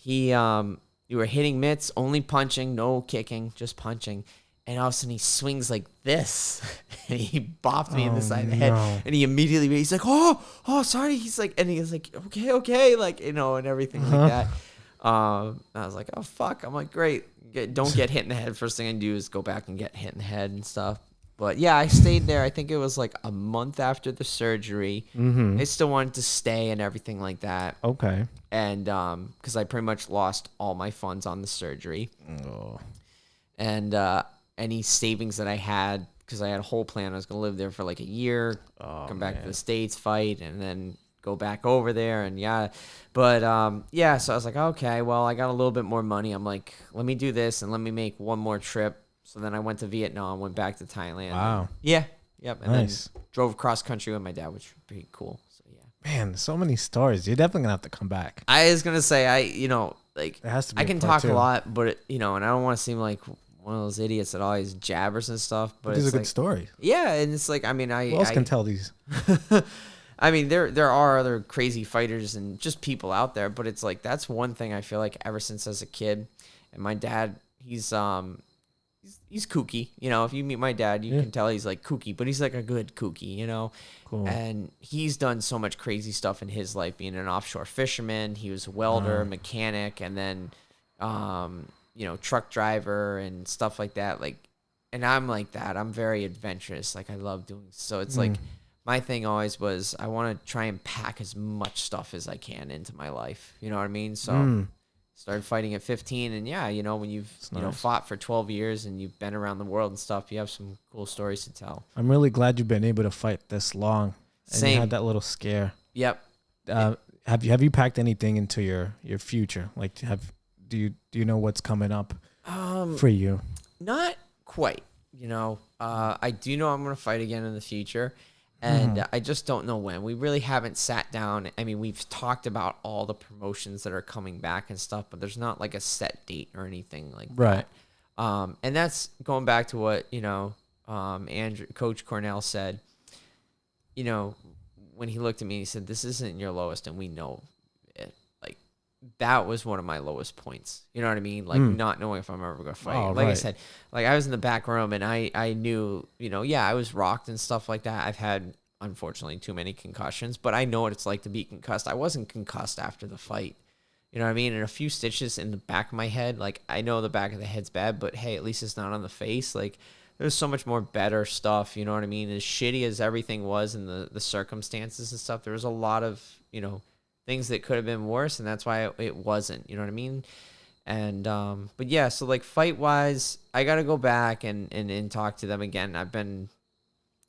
You were hitting mitts, only punching, no kicking, just punching. And all of a sudden he swings like this, and he bopped me in the side of the head. And he's like, oh, sorry. He's like, and he was like, okay, like, and everything like that. I was like, oh fuck. I'm like, great. Don't get hit in the head. First thing I do is go back and get hit in the head and stuff. But yeah, I stayed there. I think it was like a month after the surgery. I still wanted to stay and everything like that. Okay. And because I pretty much lost all my funds on the surgery. And any savings that I had, because I had a whole plan. I was going to live there for like a year, come back to the States, fight, and then go back over there. And yeah. But yeah, so I was like, okay, well, I got a little bit more money. I'm like, let me do this and let me make one more trip. So then I went to Vietnam, went back to Thailand. Wow. Yeah. Yep. And then drove cross country with my dad, which was pretty cool. So yeah. Man, so many stories. You're definitely gonna have to come back. I was gonna say, like, It has to be I can talk a lot, but and I don't want to seem like one of those idiots that always jabbers and stuff. But it's a good like, story. Yeah, and it's like, I mean, Who else can tell these? I mean, there are other crazy fighters and just people out there, but it's like that's one thing I feel like ever since as a kid, and my dad, he's kooky. If you meet my dad, you can tell he's like kooky, but he's like a good kooky, Cool. And he's done so much crazy stuff in his life, being an offshore fisherman. He was a welder, mechanic, and then, truck driver and stuff like that. Like, and I'm like that. I'm very adventurous. Like, I love doing, so it's like, my thing always was I want to try and pack as much stuff as I can into my life. You know what I mean? So started fighting at 15, and yeah, when you've fought for 12 years and you've been around the world and stuff, you have some cool stories to tell. I'm really glad you've been able to fight this long. And Same. You had that little scare. Yep. Have you packed anything into your future? Like, do you know what's coming up for you? Not quite. I do know I'm going to fight again in the future. And I just don't know when. We really haven't sat down. I mean, we've talked about all the promotions that are coming back and stuff, but there's not like a set date or anything like that. And that's going back to what, Coach Cornell said, when he looked at me, he said, this isn't your lowest, and we know it. Like, that was one of my lowest points. You know what I mean? Like, not knowing if I'm ever going to fight. I said, like, I was in the back room, and I knew, I was rocked and stuff like that. I've had, unfortunately, too many concussions, but I know what it's like to be concussed. I wasn't concussed after the fight. You know what I mean? And a few stitches in the back of my head. Like, I know the back of the head's bad, but hey, at least it's not on the face. Like, there's so much more better stuff. You know what I mean? As shitty as everything was in the circumstances and stuff, there was a lot of, things that could have been worse, and that's why it wasn't. You know what I mean? And but yeah, so like fight wise, I gotta go back and talk to them again. I've been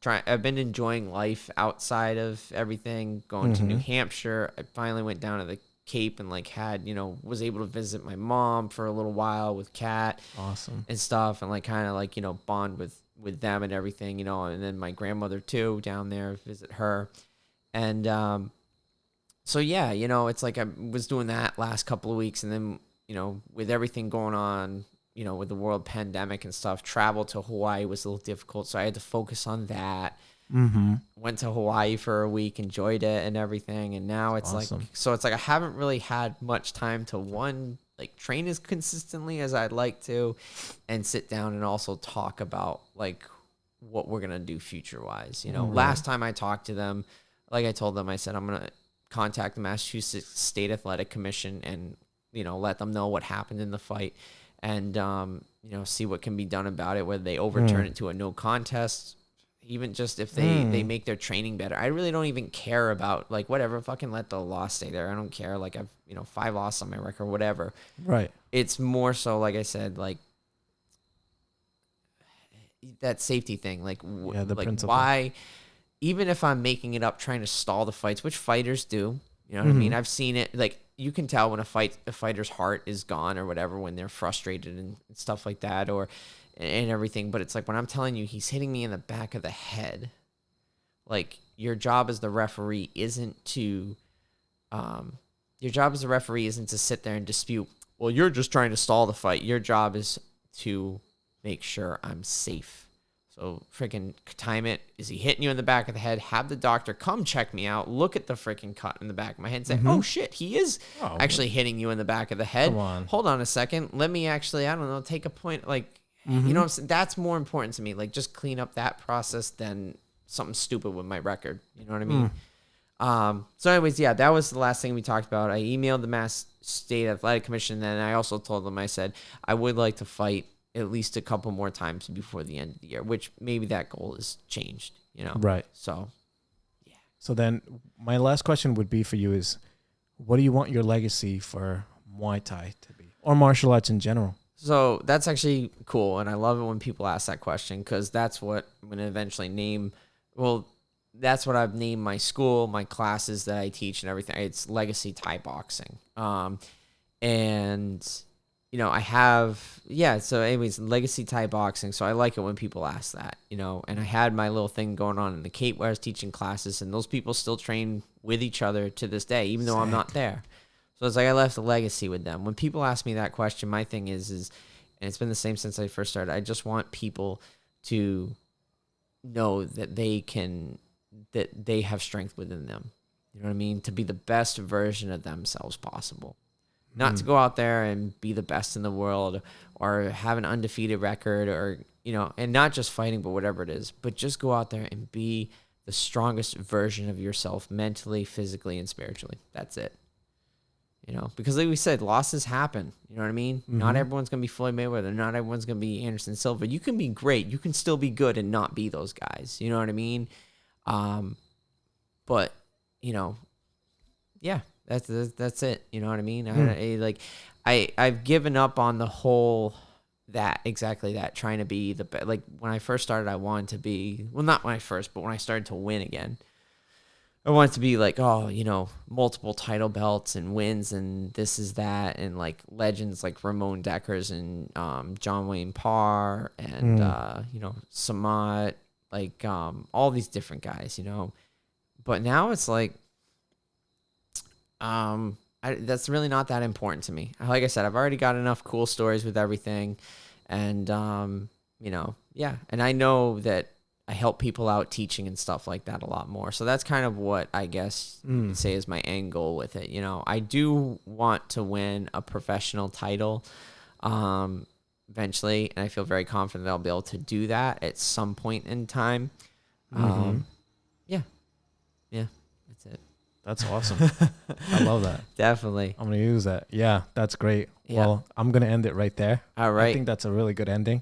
enjoying life outside of everything, going to New Hampshire. I finally went down to the Cape and like had, was able to visit my mom for a little while with Kat. Awesome. And stuff, and like kind of like, bond with them and everything, and then my grandmother too down there, visit her. And so yeah, it's like I was doing that last couple of weeks, and then, with everything going on, with the world pandemic and stuff, travel to Hawaii was a little difficult, so I had to focus on that. Went to Hawaii for a week, enjoyed it and everything, and now it's awesome. Like, so it's like I haven't really had much time to train as consistently as I'd like to, and sit down and also talk about like what we're gonna do future wise. Last time I talked to them, like I told them, I said I'm gonna contact the Massachusetts State Athletic Commission and let them know what happened in the fight, and see what can be done about it, whether they overturn it to a no contest, even just if they make their training better. I really don't even care about like whatever, fucking let the loss stay there. I don't care. Like I've 5 losses on my record, whatever. Right. It's more so, like I said, like that safety thing. Like the like principle. Why, even if I'm making it up, trying to stall the fights, which fighters do. You know what I mean? I've seen it. Like you can tell when a fighter's heart is gone or whatever, when they're frustrated and stuff like that, and everything. But it's like when I'm telling you he's hitting me in the back of the head, like your job as the referee isn't to sit there and dispute, well, you're just trying to stall the fight. Your job is to make sure I'm safe. So freaking time it. Is he hitting you in the back of the head? Have the doctor come check me out. Look at the freaking cut in the back of my head and say, oh shit, he is actually hitting you in the back of the head. Come on. Hold on a second. Let me actually, I don't know, take a point. Like, you know what I'm saying? That's more important to me. Like, just clean up that process than something stupid with my record. You know what I mean? So anyways, yeah, that was the last thing we talked about. I emailed the Mass State Athletic Commission, and I also told them, I said, I would like to fight at least a couple more times before the end of the year, which maybe that goal is changed, you know? Right. So, yeah. So then my last question would be for you is, what do you want your legacy for Muay Thai to be, or martial arts in general? So that's actually cool, and I love it when people ask that question, because that's what I'm going to eventually name. Well, that's what I've named my school, my classes that I teach and everything. It's Legacy Thai Boxing. And, you know, I have, so anyways, Legacy Thai Boxing. So I like it when people ask that, you know, and I had my little thing going on in the Cape where I was teaching classes, and those people still train with each other to this day, even though I'm not there. So it's like I left a legacy with them. When people ask me that question, my thing is, and it's been the same since I first started, I just want people to know that they have strength within them. You know what I mean? To be the best version of themselves possible. Not to go out there and be the best in the world or have an undefeated record, or, you know, and not just fighting, but whatever it is, but just go out there and be the strongest version of yourself mentally, physically, and spiritually. That's it. You know, because like we said, losses happen. You know what I mean? Not everyone's going to be Floyd Mayweather. Not everyone's going to be Anderson Silva. You can be great. You can still be good and not be those guys. You know what I mean? But, you know, yeah, that's it. You know what I mean? I've given up on the whole exactly that, trying to be the best. Like when I first started, I wanted to be, well, not when I first, but when I started to win again, I wanted to be like, oh, you know, multiple title belts and wins and this is that, and like legends like Ramon Deckers and John Wayne Parr and you know, Samat, like all these different guys, you know. But now it's like that's really not that important to me. Like I said, I've already got enough cool stories with everything, and you know, yeah, and I know that I help people out teaching and stuff like that a lot more. So that's kind of what I guess you could say is my end goal with it. You know, I do want to win a professional title eventually, and I feel very confident that I'll be able to do that at some point in time. Yeah, that's it. That's awesome. I love that. Definitely. I'm going to use that. Yeah, that's great. Yeah. Well, I'm going to end it right there. All right. I think that's a really good ending.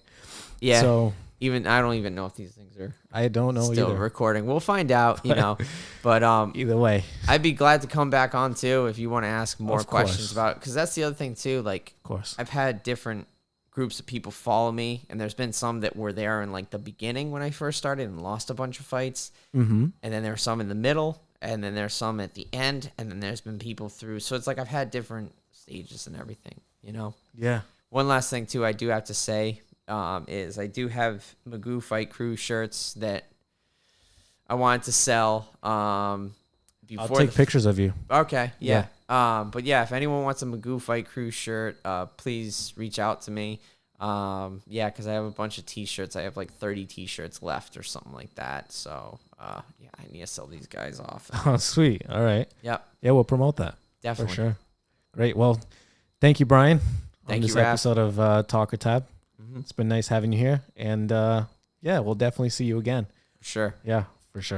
Yeah. So I don't even know if these things are I don't know still either. recording. We'll find out, you know. But either way, I'd be glad to come back on too if you want to ask more Of questions course. about it, because that's the other thing too. Like, of course. I've had different groups of people follow me, and there's been some that were there in like the beginning when I first started and lost a bunch of fights, and then there were some in the middle, and then there's some at the end, and then there's been people through. So it's like I've had different stages and everything, you know. Yeah. One last thing too, I do have to say. Is I do have Magoo Fight Crew shirts that I wanted to sell. Before I'll take pictures of you. Okay, yeah. But yeah, if anyone wants a Magoo Fight Crew shirt, please reach out to me. Yeah, because I have a bunch of T-shirts. I have like 30 T-shirts left or something like that. So yeah, I need to sell these guys off. Oh, sweet. All right. Yep. Yeah, we'll promote that. Definitely. For sure. Great. Well, thank you, Brian. Thank on you, this Raph. episode of Talker Tab. It's been nice having you here. And yeah, we'll definitely see you again. For sure. Yeah, for sure.